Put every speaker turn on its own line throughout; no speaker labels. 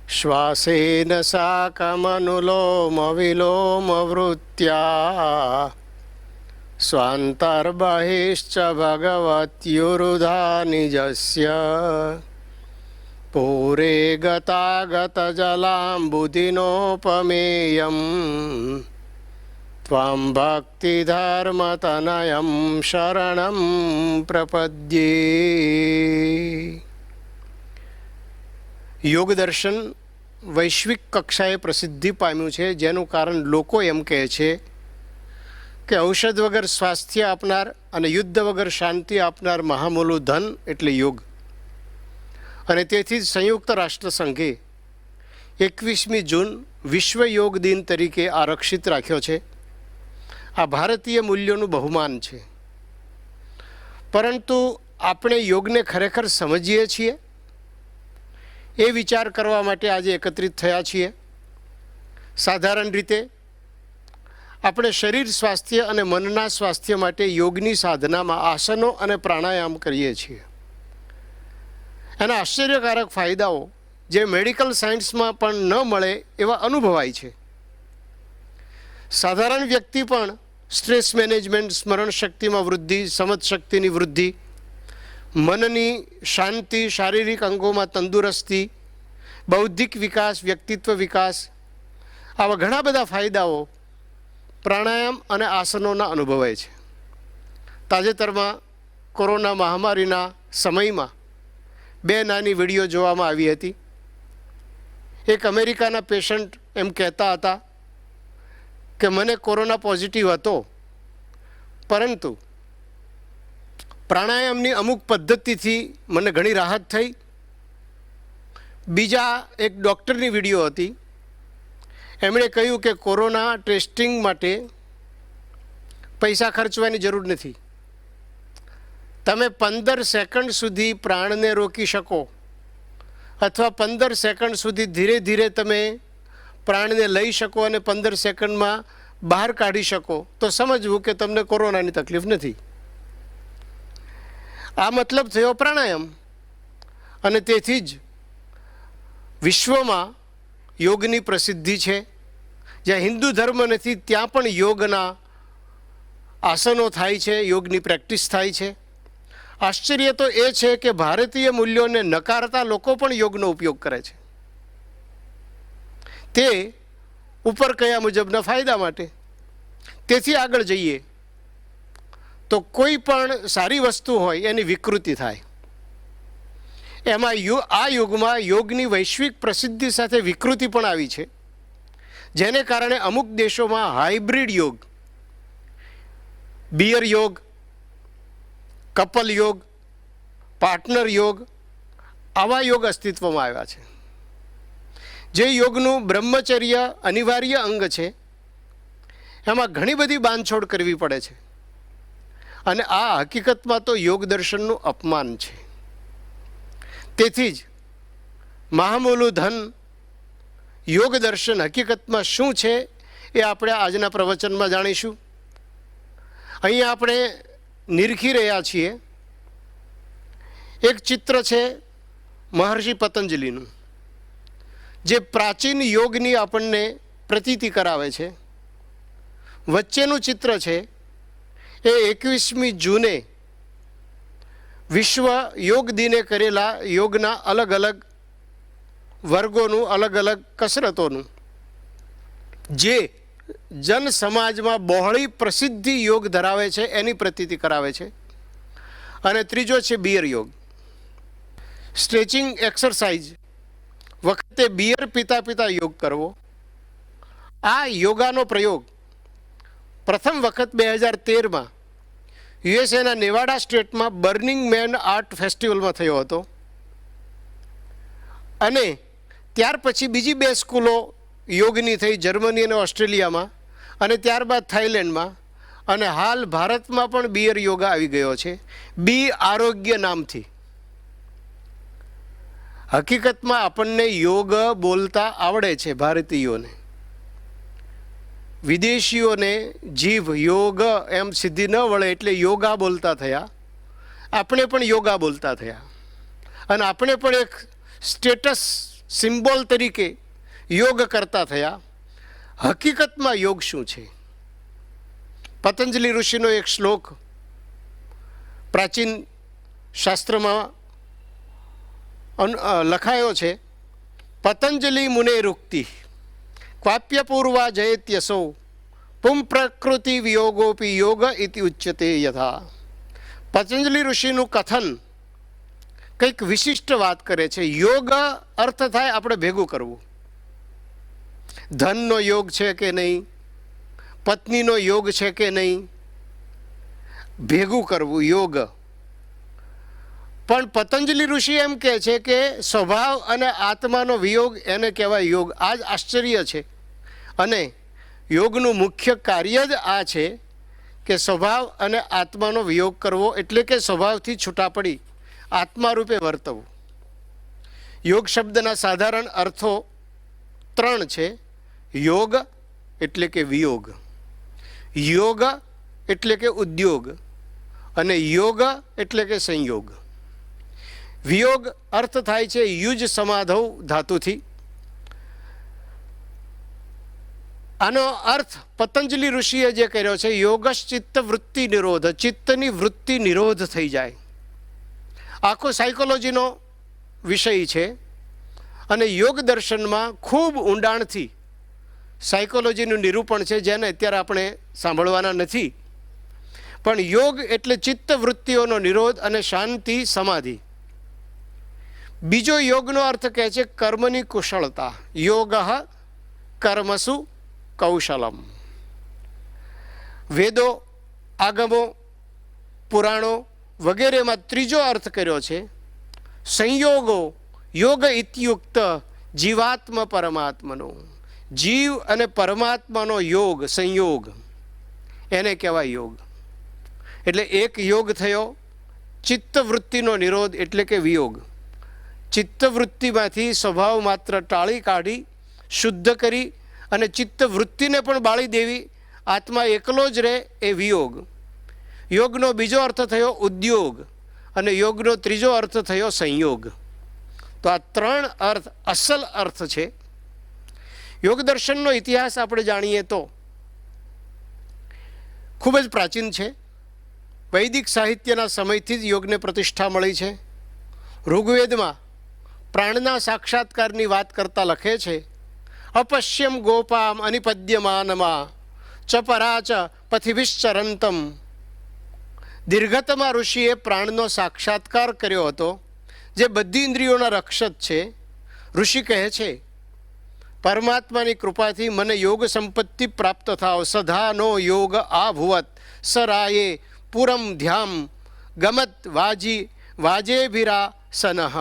श्वासेन साकमनुलोमविलोमवृत्त्या स्वान्तर्बहिश्च भगवत्युरुधा निजस्य पूरे गतागतजलाम्बुदिनोपमेयम् त्वां भक्तिधर्मतनयं शरणं प्रपद्ये। યોગ દર્શન વૈશ્વિક કક્ષાએ પ્રસિદ્ધિ પામ્યું છે, જેનું કારણ લોકો એમ કહે છે કે ઔષધ વગર સ્વાસ્થ્ય આપનાર અને યુદ્ધ વગર શાંતિ આપનાર મહામૂલું ધન એટલે યોગ. અને તેથી જ સંયુક્ત રાષ્ટ્ર સંઘે 21મી જૂન વિશ્વ યોગ દિન તરીકે આરક્ષિત રાખ્યો છે. આ ભારતીય મૂલ્યોનું બહુમાન છે. પરંતુ આપણે યોગને ખરેખર સમજીએ છીએ એ વિચાર કરવા માટે આજે એકત્રિત થયા છીએ. સાધારણ રીતે આપણે શરીર સ્વાસ્થ્ય અને મનના સ્વાસ્થ્ય માટે યોગની સાધનામાં આસનો અને પ્રાણાયામ કરીએ છીએ. એના આશ્ચર્યકારક ફાયદાઓ જે મેડિકલ સાયન્સમાં પણ ન મળે એવા અનુભવાય છે. સાધારણ વ્યક્તિ પણ સ્ટ્રેસ મેનેજમેન્ટ, સ્મરણ શક્તિમાં વૃદ્ધિ, સમજ શક્તિની વૃદ્ધિ, મનની શાંતિ, શારીરિક અંગોમાં તંદુરસ્તી, બૌદ્ધિક વિકાસ, વ્યક્તિત્વ વિકાસ, આવા ઘણા બધા ફાયદાઓ પ્રાણાયામ અને આસનોના અનુભવાય છે. તાજેતરમાં કોરોના મહામારીના સમયમાં 2 નાની વિડીયો જોવામાં આવી હતી. એક અમેરિકાના પેશન્ટ એમ કહેતા હતા કે મને કોરોના પોઝિટિવ હતો, પરંતુ પ્રાણાયામની અમુક પદ્ધતિથી મને ઘણી રાહત થઈ. બીજા એક ડૉક્ટરની વિડીયો હતી, એમણે કહ્યું કે કોરોના ટેસ્ટિંગ માટે પૈસા ખર્ચવાની જરૂર નથી. તમે 15 સેકન્ડ સુધી પ્રાણને રોકી શકો અથવા 15 સેકન્ડ સુધી ધીરે ધીરે તમે પ્રાણને લઈ શકો અને 15 સેકન્ડમાં બહાર કાઢી શકો તો સમજવું કે તમને કોરોનાની તકલીફ નથી. આ મતલબ થયો પ્રાણાયામ. અને તેથી જ વિશ્વમાં યોગની પ્રસિદ્ધિ છે. જ્યાં હિન્દુ ધર્મ નથી ત્યાં પણ યોગના આસનો થાય છે, યોગની પ્રેક્ટિસ થાય છે. આશ્ચર્ય તો એ છે કે ભારતીય મૂલ્યોને નકારતા લોકો પણ યોગનો ઉપયોગ કરે છે. તે ઉપર કયા મુજબના ફાયદા માટે. તેથી આગળ જઈએ તો કોઈ પણ સારી વસ્તુ હોય એની વિકૃતિ થાય. એમાં આ યુગમાં યોગની વૈશ્વિક પ્રસિદ્ધિ સાથે વિકૃતિ પણ આવી છે, જેને કારણે અમુક દેશોમાં હાઇબ્રિડ યોગ, બિયર યોગ, કપલ યોગ, પાર્ટનર યોગ, આવા યોગ અસ્તિત્વમાં આવ્યા છે. જે યોગનું બ્રહ્મચર્ય અનિવાર્ય અંગ છે, એમાં ઘણી બધી બાંધછોડ કરવી પડે છે. અને આ હકીકતમાં તો યોગ દર્શનનું અપમાન છે. તેથી જ મહામૂલું ધન યોગ દર્શન હકીકતમાં શું છે એ આપણે આજના પ્રવચનમાં જાણીશું. અહીંયા આપણે નિરખી રહ્યા છીએ એક ચિત્ર છે મહર્ષિ પતંજલિનું, જે પ્રાચીન યોગની આપણને પ્રતીતિ કરાવે છે. વચ્ચેનું ચિત્ર છે એ 21મી જૂને વિશ્વ યોગ દિને કરેલા યોગના અલગ અલગ વર્ગોનું, અલગ અલગ કસરતોનું, જે જન સમાજમાં બહોળી પ્રસિદ્ધિ યોગ ધરાવે છે એની પ્રતીતિ કરાવે છે. અને ત્રીજો છે બિયર યોગ. સ્ટ્રેચિંગ એક્સરસાઇઝ વખતે બિયર પીતા પીતા યોગ કરવો. આ યોગાનો પ્રયોગ પ્રથમ વખત 2013માં યુએસએના નેવાડા સ્ટેટમાં બર્નિંગ મેન આર્ટ ફેસ્ટિવલમાં થયો હતો. અને ત્યાર પછી બીજી 2 સ્કૂલો યોગની થઈ, જર્મની અને ઓસ્ટ્રેલિયામાં, અને ત્યારબાદ થાઈલેન્ડમાં, અને હાલ ભારતમાં પણ બિયર યોગા આવી ગયો છે, બી આરોગ્ય નામથી. હકીકતમાં આપણને યોગ બોલતા આવડે છે ભારતીયોને. વિદેશીઓને જીભ યોગ એમ સીધી ન વળે એટલે યોગા બોલતા થયા. આપણે પણ યોગા બોલતા થયા અને આપણે પણ એક સ્ટેટસ સિમ્બોલ તરીકે યોગ કરતા થયા. હકીકતમાં યોગ શું છે? પતંજલિ ઋષિનો એક શ્લોક પ્રાચીન શાસ્ત્રમાં લખાયો છે. પતંજલિ મુને રૂક્તિ ક્વાપ્ય પૂર્વા જયેત્યસો પું પ્રકૃતિ વિયોગોપી યોગ ઇતિ ઉચ્યતે યથા. પતંજલિ ઋષિનું કથન કંઈક વિશિષ્ટ વાત કરે છે. યોગ અર્થ થાય આપણે ભેગું કરવું. ધનનો યોગ છે કે નહીં, પત્નીનો યોગ છે કે નહીં, ભેગું કરવું યોગ. પણ પતંજલિ ઋષિ એમ કહે છે કે સ્વભાવ અને આત્માનો વિયોગ એને કહેવાય યોગ. આ જ આશ્ચર્ય છે. અને યોગનું મુખ્ય કાર્ય જ આ છે કે સ્વભાવ અને આત્માનો વિયોગ કરવો, એટલે કે સ્વભાવથી છૂટા પડી આત્મા રૂપે વર્તવું. યોગ શબ્દના સાધારણ અર્થો 3 છે. યોગ એટલે કે વિયોગ, યોગ એટલે કે ઉદ્યોગ, અને યોગ એટલે કે સંયોગ. વિયોગ અર્થ થાય છે યુજ સમાધૌ ધાતુથી. આનો અર્થ પતંજલિ ઋષિએ જે કર્યો છે, યોગશ્ચિત્ત વૃત્તિ નિરોધ, ચિત્તની વૃત્તિ નિરોધ થઈ જાય. આખો સાયકોલોજીનો વિષય છે અને યોગ દર્શનમાં ખૂબ ઊંડાણથી સાયકોલોજીનું નિરૂપણ છે, જેને અત્યારે આપણે સાંભળવાના નથી. પણ યોગ એટલે ચિત્ત વૃત્તિઓનો નિરોધ અને શાંતિ, સમાધિ. બીજો યોગનો અર્થ કહે છે કર્મની કુશળતા. યોગ કર્મસુ કૌશલમ. વેદો, આગમો, પુરાણો વગેરેમાં ત્રીજો અર્થ કર્યો છે સંયોગો. યોગ ઇત્યુક્ત જીવાત્મ પરમાત્મનો. જીવ અને પરમાત્માનો યોગ, સંયોગ, એને કહેવાય યોગ. એટલે એક યોગ થયો ચિત્તવૃત્તિનો નિરોધ એટલે કે વિયોગ. ચિત્તવૃત્તિમાંથી સ્વભાવ માત્ર ટાળી કાઢી શુદ્ધ કરી અને ચિત્તવૃત્તિને પણ બાળી દેવી, આત્મા એકલો જ રહે, એ વિયોગ. યોગનો બીજો અર્થ થયો ઉદ્યોગ અને યોગનો ત્રીજો અર્થ થયો સંયોગ. તો આ 3 અર્થ અસલ અર્થ છે. યોગ દર્શનનો ઇતિહાસ આપણે જાણીએ તો ખૂબ જ પ્રાચીન છે. વૈદિક સાહિત્યના સમયથી જ યોગને પ્રતિષ્ઠા મળી છે. ઋગ્વેદમાં પ્રાણના સાક્ષાત્કારની વાત કરતા લખે છે અપશ્યમ ગોપામ અનિપદ્યમાનમાં ચ પરાચ પથિભિશ્ચરંતમ. દીર્ઘતમા ઋષિએ પ્રાણનો સાક્ષાત્કાર કર્યો હતો, જે બધી ઇન્દ્રિયોના રક્ષક છે. ઋષિ કહે છે પરમાત્માની કૃપાથી મને યોગ સંપત્તિ પ્રાપ્ત થાવ. સધાનો યોગ આભુવત સરાયે પૂરમ ધ્યામ ગમત વાજેભિરા સનઃ.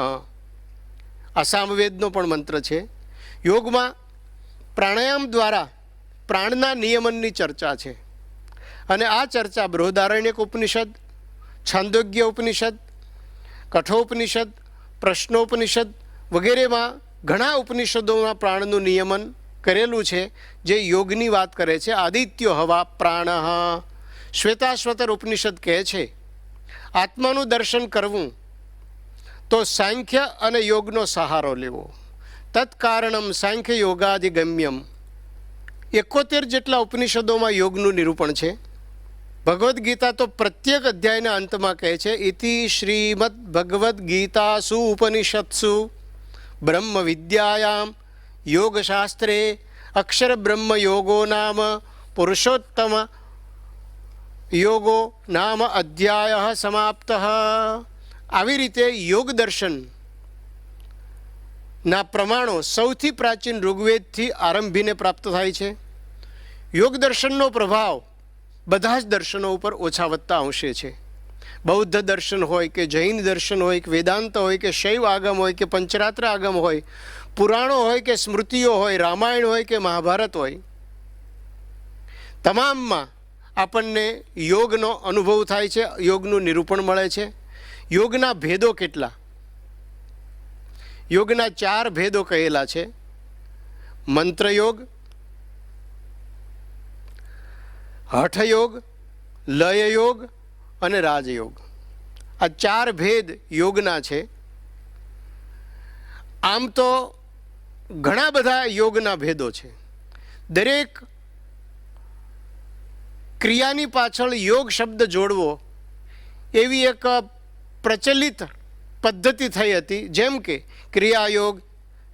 આ સામવેદનો પણ મંત્ર છે. યોગમાં પ્રાણાયામ દ્વારા પ્રાણના નિયમનની ચર્ચા છે. અને આ ચર્ચા બૃહદારણ્યક ઉપનિષદ, છાંદોગ્ય ઉપનિષદ, કઠોપનિષદ, પ્રશ્નોપનિષદ વગેરેમાં ઘણા ઉપનિષદોમાં પ્રાણનું નિયમન કરેલું છે, જે યોગની વાત કરે છે. આદિત્યો હવા પ્રાણ. શ્વેતાશ્વતર ઉપનિષદ કહે છે આત્માનું દર્શન કરવું તો સાંખ્ય અને યોગનો સહારો લેવો. તત્કારણમ સાંખ્ય યોગાધિગમ્યમ. 71 જેટલા ઉપનિષદોમાં યોગનું નિરૂપણ છે. ભગવદ્ ગીતા તો પ્રત્યેક અધ્યાયના અંતમાં કહે છે ઇતિ શ્રીમદ ભગવદ્ ગીતાસુ ઉપનિષત્સુ બ્રહ્મ વિદ્યાયામ યોગશાસ્ત્રે અક્ષર બ્રહ્મ યોગો નામ પુરુષોત્તમ યોગો નામ અધ્યાય સમાપ્ત. આવી રીતે યોગ દર્શનના પ્રમાણો સૌથી પ્રાચીન ઋગ્વેદથી આરંભીને પ્રાપ્ત થાય છે. યોગ દર્શનનો પ્રભાવ બધા જ દર્શનો ઉપર ઓછા વધતા અંશે છે. બૌદ્ધ દર્શન હોય કે જૈન દર્શન હોય કે વેદાંત હોય કે શૈવ આગમ હોય કે પંચરાત્ર આગમ હોય, પુરાણો હોય કે સ્મૃતિઓ હોય, રામાયણ હોય કે મહાભારત હોય, તમામમાં આપણને યોગનો અનુભવ થાય છે, યોગનું નિરૂપણ મળે છે. યોગના ભેદો કેટલા? યોગના 4 ભેદો કહેલા છે. મંત્રયોગ, હઠયોગ, લયયોગ અને રાજયોગ. આ 4 ભેદ યોગના છે. આમ તો ઘણા બધા યોગના ભેદો છે. દરેક ક્રિયાની પાછળ યોગ શબ્દ જોડવો એવી એક પ્રચલિત પદ્ધતિ થઈ હતી. જેમ કે ક્રિયાયોગ,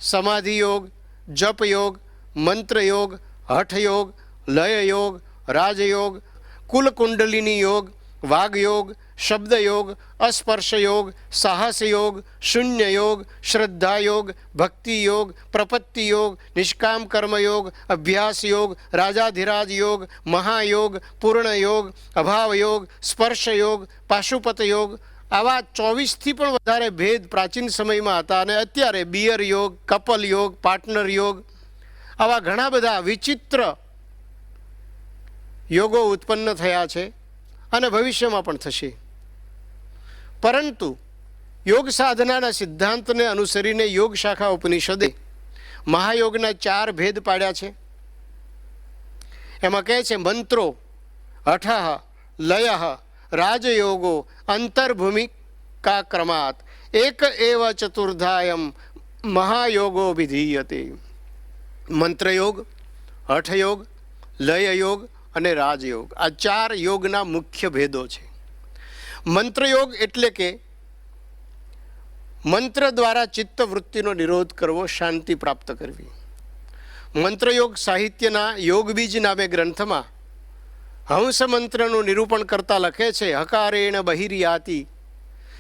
સમાધિ યોગ, જપ યોગ, મંત્ર યોગ, હઠ યોગ, લય યોગ, રાજયોગ, કુલકુંડલિની યોગ, વાગ યોગ, શબ્દ યોગ, અસ્પર્શ યોગ, સાહસ યોગ, શૂન્ય યોગ, શ્રદ્ધા યોગ, ભક્તિ યોગ, પ્રપત્તિ યોગ, નિષ્કામ કર્મ યોગ, અભ્યાસ યોગ, રાજાધિરાજ યોગ, મહાયોગ, પૂર્ણ યોગ, અભાવ યોગ, સ્પર્શ યોગ, પાશુપત યોગ, આવા 24થી પણ વધારે ભેદ પ્રાચીન સમયમાં હતા. અને અત્યારે બિયર યોગ, કપલ યોગ, પાર્ટનર યોગ, આવા ઘણા બધા વિચિત્ર યોગો ઉત્પન્ન થયા છે અને ભવિષ્યમાં પણ થશે. પરંતુ યોગ સાધનાના સિદ્ધાંતને અનુસરીને યોગ શાખા ઉપનિષદે મહાયોગના 4 ભેદ પાડ્યા છે. એમાં કહે છે મંત્રો, હઠ, લય, રાજયોગો અંતર્ભૂમિકા ક્રમાત એક એવ ચતુર્ધાયમ મહાયોગો વિધીયતે. મંત્રયોગ, હઠયોગ, લયયોગ અને રાજયોગ, આ 4 યોગના મુખ્ય ભેદો છે. મંત્રયોગ એટલે કે મંત્ર દ્વારા ચિત્તવૃત્તિનો નિરોધ કરવો, શાંતિ પ્રાપ્ત કરવી. મંત્રયોગ સાહિત્યના યોગબીજ નામે ગ્રંથમાં હંસ મંત્રનું નિરૂપણ કરતા લખે છે હકારેણ બહિર્યાતિ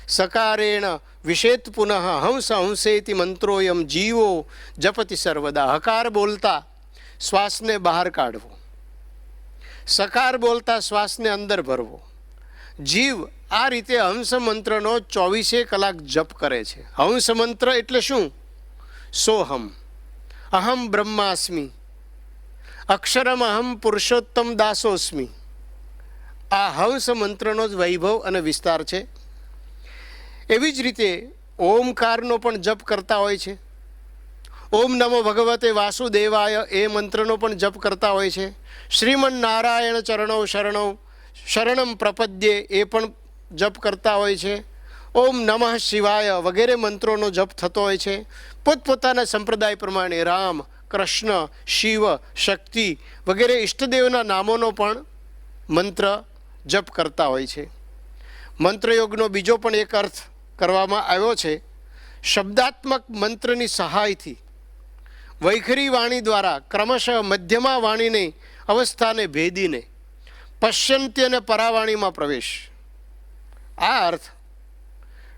સકારેણ વિષેત પુનઃ હંસ હંસેતિ મંત્રોયમ જીવો જપતિ સર્વદા. હકાર બોલતા શ્વાસને બહાર કાઢવો, સકાર બોલતા શ્વાસને અંદર ભરવો. જીવ આ રીતે હંસ મંત્રનો 24 કલાક જપ કરે છે. હંસ મંત્ર એટલે શું? સોહમ, અહમ બ્રહ્માસ્મિ, અક્ષરમ અહમ પુરુષોત્તમ દાસોસ્મિ. આ હંસ મંત્રનો જ વૈભવ અને વિસ્તાર છે. એવી જ રીતે ઓમકારનો પણ જપ કરતા હોય છે. ઓમ નમો ભગવતે વાસુદેવાય એ મંત્રનો પણ જપ કરતા હોય છે. શ્રીમન નારાયણ ચરણો શરણમ પ્રપદ્યે એ પણ જપ કરતા હોય છે. ઓમ નમઃ શિવાય વગેરે મંત્રોનો જપ થતો હોય છે. પોતપોતાના સંપ્રદાય પ્રમાણે રામ, કૃષ્ણ, શિવ, શક્તિ વગેરે ઈષ્ટદેવના નામોનો પણ મંત્ર જપ કરતા હોય છે. મંત્રયોગનો બીજો પણ એક અર્થ કરવામાં આવ્યો છે. શબ્દાત્મક મંત્રની સહાયથી વૈખરી વાણી દ્વારા ક્રમશઃ મધ્યમા વાણીની અવસ્થાને ભેદીને પશ્યંતી અને પરાવાણીમાં પ્રવેશ. આ અર્થ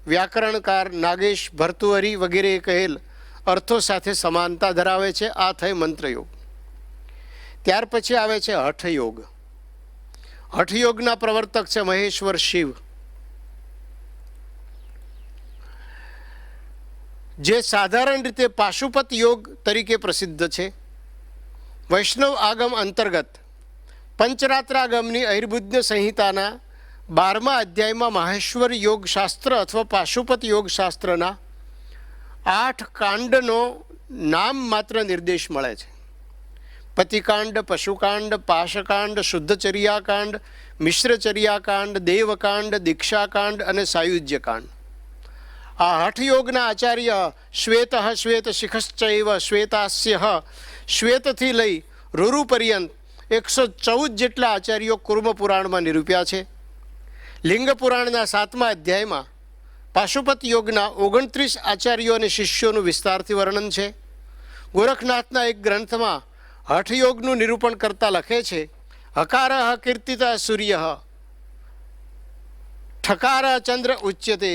વ્યાકરણકાર નાગેશ ભર્તુહરી વગેરે કહેલ અર્થો સાથે સમાનતા ધરાવે છે. આ થઈ મંત્રયોગ. ત્યાર પછી આવે છે હઠયોગ. હઠયોગના પ્રવર્તક છે મહેશ્વર શિવ, જે સાધારણ રીતે પાશુપત યોગ તરીકે પ્રસિદ્ધ છે. વૈષ્ણવ આગમ અંતર્ગત પંચરાત્રાગમની અહિર્બુદ્ધ સંહિતાના 12મા અધ્યાયમાં માહેશ્વર યોગ શાસ્ત્ર અથવા પાશુપત યોગ શાસ્ત્રના 8 કાંડનો નામ માત્ર નિર્દેશ મળે છે. પતિકાંડ, પશુકાંડ, પાશકાંડ, શુદ્ધચર્યાકાંડ, મિશ્રચર્યાકાંડ, દેવકાંડ, દીક્ષાકાંડ અને સાયુજ્યકાંડ. આ હઠયોગના આચાર્ય શ્વેત શ્વેત શિખશ્ચૈવ શ્વેતાસ્ય શ્વેતથી લઈ રૂરુ પર્યંત 114 જેટલા આચાર્યો કુર્મ પુરાણમાં નિરૂપ્યા છે. લિંગ પુરાણના 7મા અધ્યાયમાં પાશુપત યોગના 29 આચાર્યો અને શિષ્યોનું વિસ્તારથી વર્ણન છે. ગોરખનાથના એક ગ્રંથમાં હઠયોગનું નિરૂપણ કરતા લખે છે હકાર કીર્તિત સૂર્ય ઠકાર ચંદ્ર ઉચ્યતે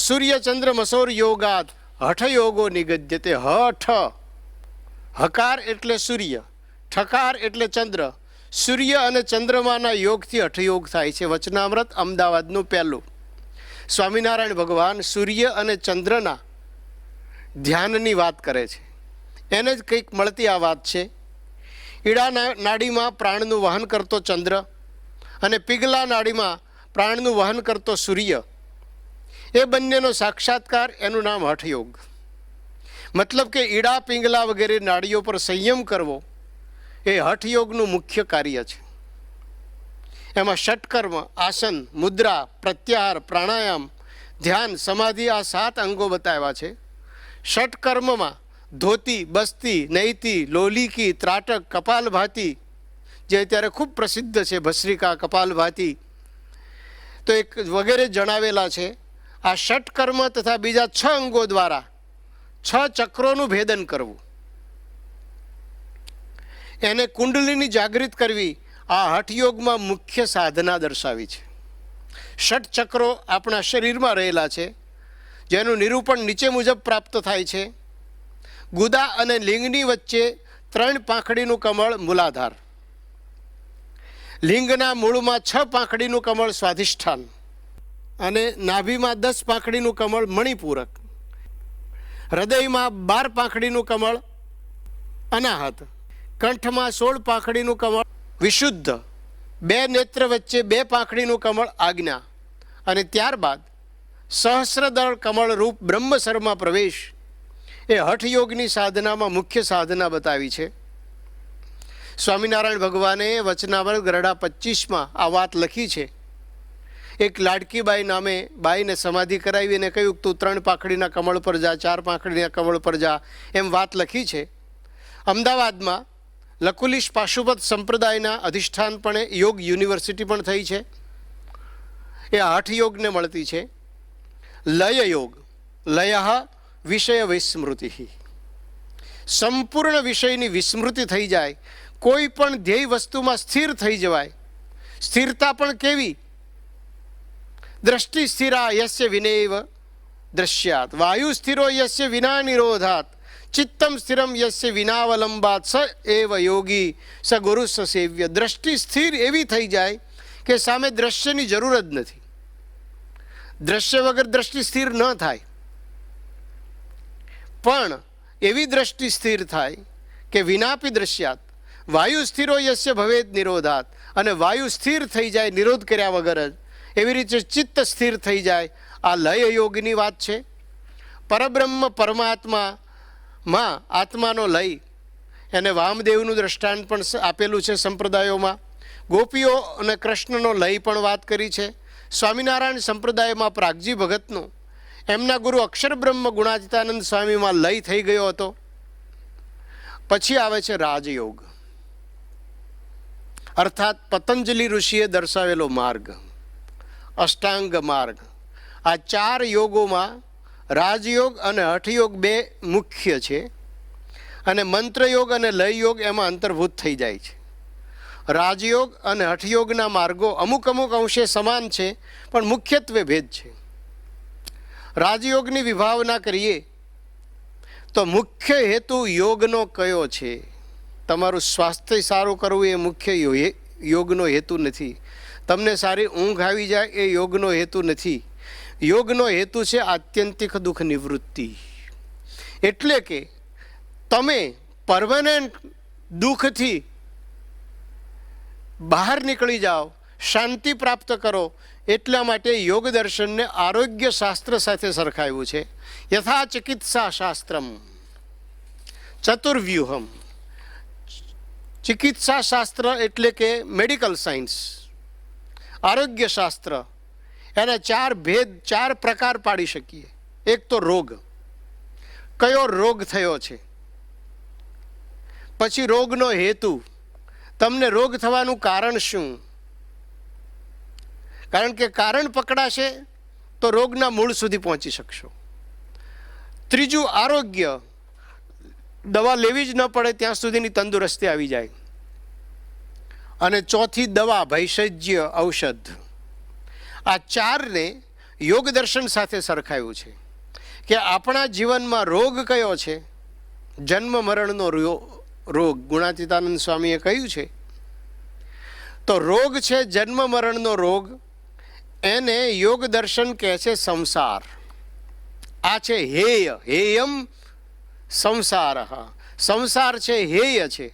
સૂર્ય ચંદ્ર મસોર યોગાત હઠયોગો નિગદ્યતે. હકાર એટલે સૂર્ય, ઠકાર એટલે ચંદ્ર. સૂર્ય અને ચંદ્રમાના યોગથી હઠયોગ થાય છે. વચનામૃત અમદાવાદનું પહેલું. સ્વામિનારાયણ ભગવાન સૂર્ય અને ચંદ્રના ધ્યાનની વાત કરે છે. એને જ કંઈક મળતી આ વાત છે. ઈડા નાડીમાં પ્રાણનું વહન કરતો ચંદ્ર અને પિગલા નાડીમાં પ્રાણનું વહન કરતો સૂર્ય, એ બંનેનો સાક્ષાત્કાર, એનું નામ હઠયોગ. મતલબ કે ઈડા, પિંગલા વગેરે નાડીઓ પર સંયમ કરવો એ હઠયોગનું મુખ્ય કાર્ય છે. એમાં ષટકર્મ, આસન, મુદ્રા, પ્રત્યાહાર, પ્રાણાયામ, ધ્યાન, સમાધિ આ 7 અંગો બતાવ્યા છે. ષટકર્મમાં ધોતી, બસ્તી, નૈતી, લોલીકી, ત્રાટક, કપાલભાતી, જે અત્યારે ખૂબ પ્રસિદ્ધ છે, ભસ્રિકા, કપાલભાતી, તો એક વગેરે જણાવેલા છે. આ ષટકર્મ તથા બીજા 6 અંગો દ્વારા 6 ચક્રોનું ભેદન કરવું, એને કુંડલીની જાગૃત કરવી, આ હઠયોગમાં મુખ્ય સાધના દર્શાવી છે. ષટ ચક્રો આપણા શરીરમાં રહેલા છે, જેનું નિરૂપણ નીચે મુજબ પ્રાપ્ત થાય છે. ગુદા અને લિંગની વચ્ચે 3 પાંખડીનું કમળ મૂલાધાર, લિંગના મૂળમાં 6 પાંખડીનું કમળ સ્વાધિષ્ઠાન, અને નાભીમાં 10 પાંખડીનું કમળ મણિપૂરક, હૃદયમાં 12 પાંખડીનું કમળ અનાહત, કંઠમાં 16 પાંખડીનું કમળ વિશુદ્ધ, 2 નેત્ર વચ્ચે 2 પાંખડીનું કમળ આજ્ઞા, અને ત્યારબાદ સહસ્રદળ કમળ રૂપ બ્રહ્મસરમાં પ્રવેશ એ હઠયોગની સાધનામાં મુખ્ય સાધના બતાવી છે. સ્વામિનારાયણ ભગવાને વચનામૃત ગરડા 25માં આ વાત લખી છે. એક લાડકીબાઈ નામે બાઈને સમાધિ કરાવી અને કહ્યું તું 3 પાંખડીના કમળ પર જા, 4 પાંખડીના કમળ પર જા, એમ વાત લખી છે. અમદાવાદમાં લકુલિશ પાશુપત સંપ્રદાયના અધિષ્ઠાનપણે યોગ યુનિવર્સિટી પણ થઈ છે. એ હઠયોગને મળતી છે. લય યોગ, લય વિષય વિસ્મૃતિ, સંપૂર્ણ વિષયની વિસ્મૃતિ થઈ જાય, કોઈ પણ ધ્યેય વસ્તુમાં સ્થિર થઈ જવાય. સ્થિરતા પણ કેવી? દ્રષ્ટિ સ્થિરા યસ્ય વિનેવ દ્રશ્યાત, વાયુ સ્થિરો યસ્ય વિના નિરોધાત, ચિત્તમ સ્થિરમ યસ્ય વિનાવલંબાત, સ એવ યોગી સ ગુરુ સ સેવ્ય. દ્રષ્ટિ સ્થિર એવી થઈ જાય કે સામે દ્રશ્યની જરૂર જ નથી. દ્રશ્ય વગર દ્રષ્ટિ સ્થિર ન થાય, પણ એવી દ્રષ્ટિ સ્થિર થાય કે વિનાપી દ્રશ્યાત, વાયુ સ્થિરો યસ્ય ભવેદ નિરોધાત, અને વાયુ સ્થિર થઈ જાય નિરોધ કર્યા વગર જ, એવી રીતે ચિત્ત સ્થિર થઈ જાય. આ લય યોગની વાત છે. પરબ્રહ્મ પરમાત્મામાં આત્માનો લય, એને વામદેવનું દ્રષ્ટાંત પણ આપેલું છે સંપ્રદાયોમાં. ગોપીઓ અને કૃષ્ણનો લય પણ વાત કરી છે. સ્વામિનારાયણ સંપ્રદાયમાં પ્રાગજી ભગતનું એમના ગુરુ અક્ષર બ્રહ્મ ગુણાતીતાનંદ સ્વામીમાં લય થઈ ગયો હતો. પછી આવે છે રાજયોગ, અર્થાત પતંજલિ ઋષિએ દર્શાવેલો માર્ગ, અષ્ટાંગ માર્ગ. આ 4 યોગોમાં રાજયોગ અને હઠયોગ 2 મુખ્ય છે, અને મંત્રયોગ અને લયયોગ એમાં અંતર્ભૂત થઈ જાય છે. રાજયોગ અને હઠયોગના માર્ગો અમુક અંશે સમાન છે, પણ મુખ્યત્વે ભેદ છે. રાજયોગની વિભાવના કરીએ તો મુખ્ય હેતુ યોગનો કયો છે? તમારું સ્વાસ્થ્ય સારું કરવું એ મુખ્ય યોગનો હેતુ નથી. તમને સારી ઊંઘ આવી જાય એ યોગનો હેતુ નથી. યોગનો હેતુ છે આત્યંતિક દુઃખ નિવૃત્તિ. એટલે કે તમે પરમનન્ટ દુઃખથી બહાર નીકળી જાઓ, શાંતિ પ્રાપ્ત કરો. એટલા માટે યોગ દર્શનને આરોગ્ય શાસ્ત્ર સાથે સરખાવ્યું છે. યથા ચિકિત્સા શાસ્ત્રમ ચતુર્વ્યુહમ. ચિકિત્સા શાસ્ત્ર એટલે કે મેડિકલ સાયન્સ, આરોગ્ય શાસ્ત્ર, એના 4 ભેદ, 4 પ્રકાર પાડી શકીએ. એક તો રોગ, કયો રોગ થયો છે. પછી રોગનો હેતુ, તમને રોગ થવાનું કારણ શું? કારણ કે કારણ પકડાશે તો રોગના મૂળ સુધી પહોંચી શકશો. ત્રીજું આરોગ્ય, દવા લેવી જ ન પડે ત્યાં સુધીની તંદુરસ્તી આવી જાય. અને ચોથી દવા, ભૈષજ્ય, ઔષધ. આ 4ને યોગ દર્શન સાથે સરખાવ્યું છે કે આપણા જીવનમાં રોગ કયો છે. જન્મ મરણનો રોગ ગુણાતીતાનંદ સ્વામીએ કહ્યું છે. તો રોગ છે જન્મ મરણનો રોગ, એને યોગ દર્શન કહે છે સંસાર. આ છે હેય, હેયમ સંસાર. સંસાર છે હેય છે,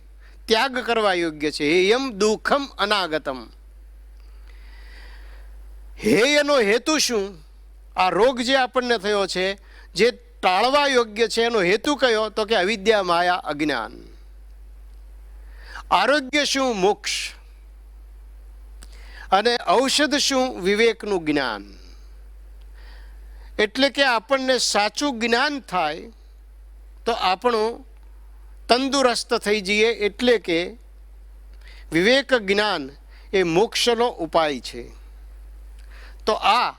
ત્યાગ કરવા યોગ્ય છે. હેયમ દુઃખમ અનાગતમ. હેયનો હેતુ શું? આ રોગ જે આપણને થયો છે, જે ટાળવા યોગ્ય છે, એનો હેતુ કયો? તો કે અવિદ્યા, માયા, અજ્ઞાન. આરોગ્ય શું? મોક્ષ. અને ઔષધ શું? વિવેકનું જ્ઞાન. એટલે કે આપણને સાચું જ્ઞાન થાય તો આપણું તંદુરસ્ત થઈ જઈએ, એટલે કે વિવેક જ્ઞાન એ મોક્ષનો ઉપાય છે. તો આ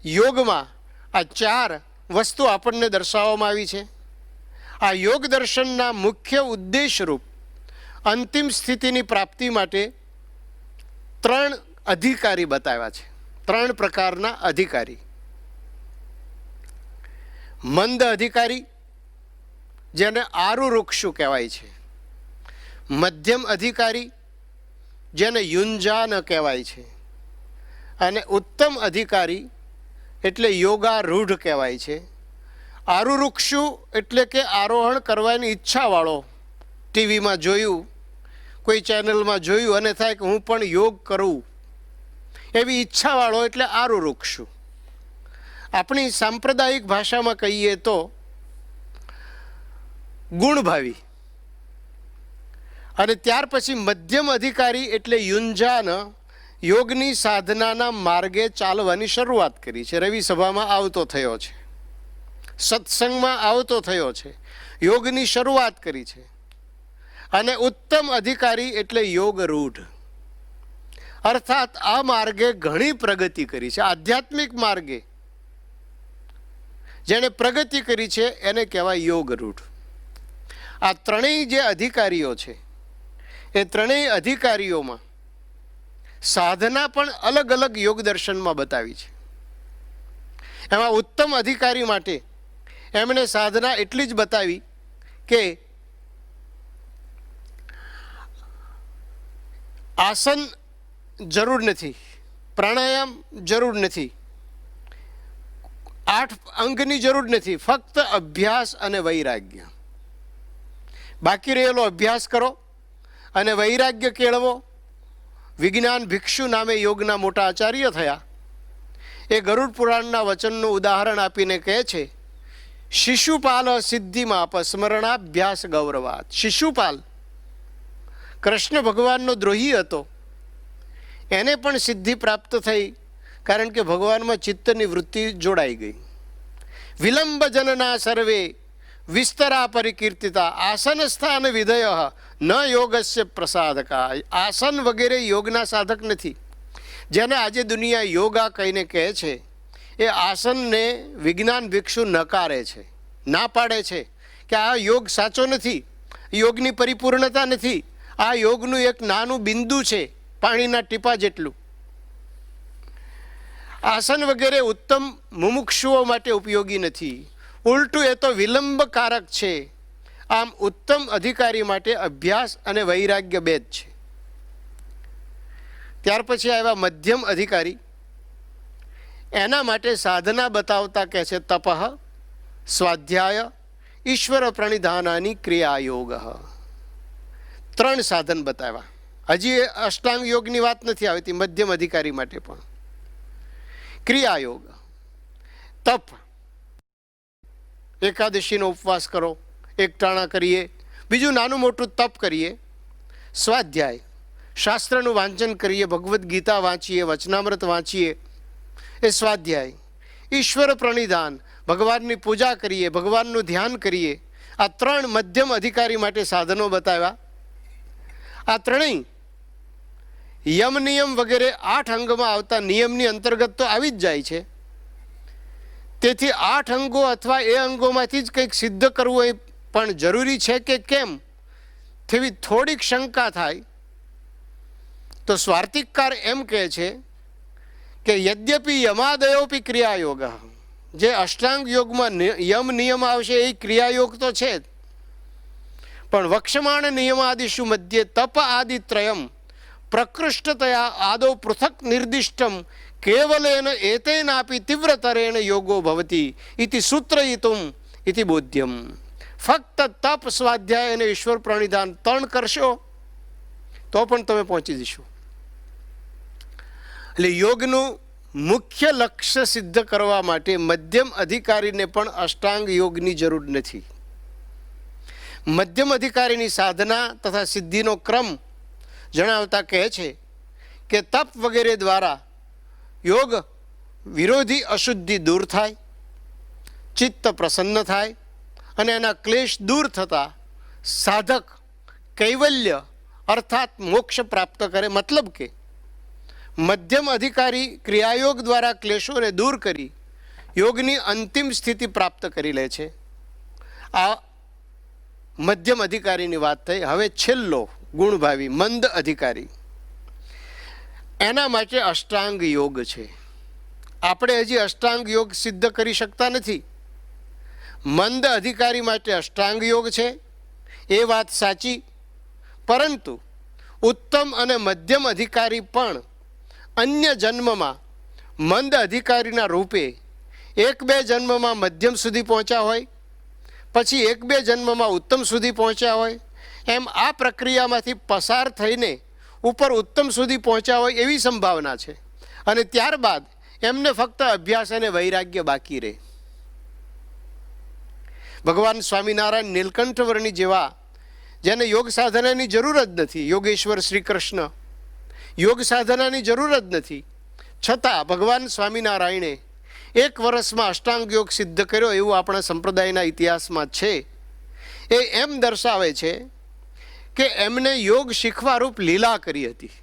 યોગમાં આ 4 વસ્તુ આપણને દર્શાવવામાં આવી છે. આ યોગ દર્શનના મુખ્ય ઉદ્દેશરૂપ અંતિમ સ્થિતિની પ્રાપ્તિ માટે 3 અધિકારી બતાવ્યા છે. 3 પ્રકારના અધિકારી. મંદ અધિકારી, જેને આરુરુક્ષુ કહેવાય છે. મધ્યમ અધિકારી, જેને યુંજાન કહેવાય છે. અને ઉત્તમ અધિકારી એટલે યોગારૂઢ કહેવાય છે. આરુરુક્ષુ એટલે કે આરોહણ કરવાની ઈચ્છાવાળો, ટીવીમાં જોયું, કોઈ ચેનલમાં જોયું અને થાય કે હું પણ યોગ કરું, એવી ઈચ્છાવાળો એટલે આરુરુક્ષુ. આપણી સાંપ્રદાયિક ભાષામાં કહીએ તો ગુણભાવી. અને ત્યાર પછી મધ્યમ અધિકારી એટલે યુંજાન, યોગની સાધનાના માર્ગે ચાલવાની શરૂઆત કરી છે. રવિ સભામાં આવતો થયો છે, સત્સંગમાં આવતો થયો છે, યોગની શરૂઆત કરી છે. અને ઉત્તમ અધિકારી એટલે યોગરૂઢ, અર્થાત આ માર્ગે ઘણી પ્રગતિ કરી છે. આધ્યાત્મિક માર્ગે જેણે પ્રગતિ કરી છે એને કહેવાય યોગરૂઢ. આ ત્રણેય જે અધિકારીઓ છે એ ત્રણેય અધિકારીઓમાં સાધના પણ અલગ અલગ યોગ દર્શનમાં બતાવી છે. એમાં ઉત્તમ અધિકારી માટે એમણે સાધના એટલી જ બતાવી કે આસન જરૂર નથી, પ્રાણાયામ જરૂર નથી, 8 અંગની જરૂર નથી, ફક્ત અભ્યાસ અને વૈરાગ્ય. બાકી રહેલો અભ્યાસ કરો અને વૈરાગ્ય કેળવો. વિજ્ઞાન ભિક્ષુ નામે યોગના મોટા આચાર્ય થયા. એ ગરુડ પુરાણના વચનનું ઉદાહરણ આપીને કહે છે, શિશુપાલ સિદ્ધિમાપ સ્મરણાભ્યાસ ગૌરવાત. શિશુપાલ કૃષ્ણ ભગવાનનો દ્રોહી હતો, એને પણ સિદ્ધિ પ્રાપ્ત થઈ, કારણ કે ભગવાનમાં ચિત્તની વૃત્તિ જોડાઈ ગઈ. વિલંબ જનના સર્વે વિસ્તરા પરિકીર્તિતા આસન સ્થાન વિધય ન યોગસ્ય પ્રસાદકા. આસન વગેરે યોગના સાધક નથી. જેને આજે દુનિયા યોગા કહીને કહે છે, એ આસનને વિજ્ઞાન ભિક્ષુ નકારે છે, ના પાડે છે કે આ યોગ સાચો નથી, યોગની પરિપૂર્ણતા નથી, આ યોગનું એક નાનું બિંદુ છે, પાણીના ટીપા જેટલું. આસન વગેરે ઉત્તમ મુમુક્ષુઓ માટે ઉપયોગી નથી, ઉલટું એ તો વિલંબકારક છે. આમ ઉત્તમ અધિકારી માટે અભ્યાસ અને વૈરાગ્ય 2 જ છે. ત્યાર પછી આવ્યા મધ્યમ અધિકારી. એના માટે સાધના બતાવતા કહે છે તપઃ, સ્વાધ્યાય, ઈશ્વર પ્રણિધાનાની ક્રિયાયોગ. 3 સાધન બતાવ્યા. હજી અષ્ટાંગ યોગની વાત નથી આવતી. મધ્યમ અધિકારી માટે પણ ક્રિયાયોગ, તપ, એકાદશીનો ઉપવાસ કરો, એકટાણા કરીએ, બીજું નાનું મોટું તપ કરીએ. સ્વાધ્યાય, શાસ્ત્રનું વાંચન કરીએ, ભગવદ્ ગીતા વાંચીએ, વચનામૃત વાંચીએ, એ સ્વાધ્યાય. ઈશ્વર પ્રણિધાન, ભગવાનની પૂજા કરીએ, ભગવાનનું ધ્યાન કરીએ. આ 3 મધ્યમ અધિકારી માટે સાધનો બતાવ્યા. આ ત્રણેય યમ નિયમ વગેરે 8 અંગમાં આવતા નિયમની અંતર્ગત તો આવી જ જાય છે. તેથી 8 અંગો અથવા એ અંગોમાંથી જ કંઈક સિદ્ધ કરવું એ પણ જરૂરી છે કે કેમ તેવી થોડીક શંકા થાય તો સ્વાર્તિકકાર એમ કહે છે કે યદ્યપિ યમાદયોપી ક્રિયાયોગ, જે અષ્ટાંગ યોગમાં યમ નિયમ આવશે એ ક્રિયાયોગ તો છે જ, પણ વક્ષમાણ નિયમાદિષુ મધ્યે તપ આદિત્રયમ પ્રકૃષ્ટતયા આદૌ પૃથક નિર્દિષ્ટમ કેવલેન એતેનાપી તીવ્રતરેણ યોગો ભવતી ઇતિ સૂત્રયિતુમ ઇતિ બોધ્યમ. ફક્ત તપ, સ્વાધ્યાય અને ઈશ્વર પ્રણિધાન 3 કરશો તો પણ તમે પહોંચી જશો. એટલે યોગનું મુખ્ય લક્ષ્ય સિદ્ધ કરવા માટે મધ્યમ અધિકારીને પણ અષ્ટાંગ યોગની જરૂર નથી. મધ્યમ અધિકારીની સાધના તથા સિદ્ધિનો ક્રમ જણાવતા કહે છે કે તપ વગેરે દ્વારા યોગ વિરોધી અશુદ્ધિ દૂર થાય, ચિત્ત પ્રસન્ન થાય અને એના ક્લેશ દૂર થતા સાધક કૈવલ્ય અર્થાત મોક્ષ પ્રાપ્ત કરે. મતલબ કે મધ્યમ અધિકારી ક્રિયાયોગ દ્વારા ક્લેશોને દૂર કરી યોગની અંતિમ સ્થિતિ પ્રાપ્ત કરી લે છે. આ મધ્યમ અધિકારીની વાત થઈ. હવે છેલ્લો ગુણભાવી મંદ અધિકારી, એના માટે અષ્ટાંગ યોગ છે. આપણે હજી અષ્ટાંગ યોગ સિદ્ધ કરી શકતા નથી. મંદ અધિકારી માટે અષ્ટાંગ યોગ છે એ વાત સાચી, પરંતુ ઉત્તમ અને મધ્યમ અધિકારી પણ અન્ય જન્મમાં મંદ અધિકારીના રૂપે એક બે જન્મમાં મધ્યમ સુધી પહોંચ્યા હોય, પછી એક બે જન્મમાં ઉત્તમ સુધી પહોંચ્યા હોય, એમ આ પ્રક્રિયામાંથી પસાર થઈને ઉપર ઉત્તમ સુધી પહોંચ્યા હોય એવી સંભાવના છે. અને ત્યારબાદ એમને ફક્ત અભ્યાસ અને વૈરાગ્ય બાકી રહે. ભગવાન સ્વામિનારાયણ નીલકંઠ વર્ણી જેવા જેને યોગ સાધનાની જરૂર જ નથી, યોગેશ્વર શ્રી કૃષ્ણ યોગ સાધનાની જરૂર જ નથી, છતાં ભગવાન સ્વામિનારાયણે 1 વર્ષમાં અષ્ટાંગ યોગ સિદ્ધ કર્યો એવું આપણા સંપ્રદાયના ઇતિહાસમાં છે. એ એમ દર્શાવે છે કે એમને યોગ શીખવારૂપ લીલા કરી હતી.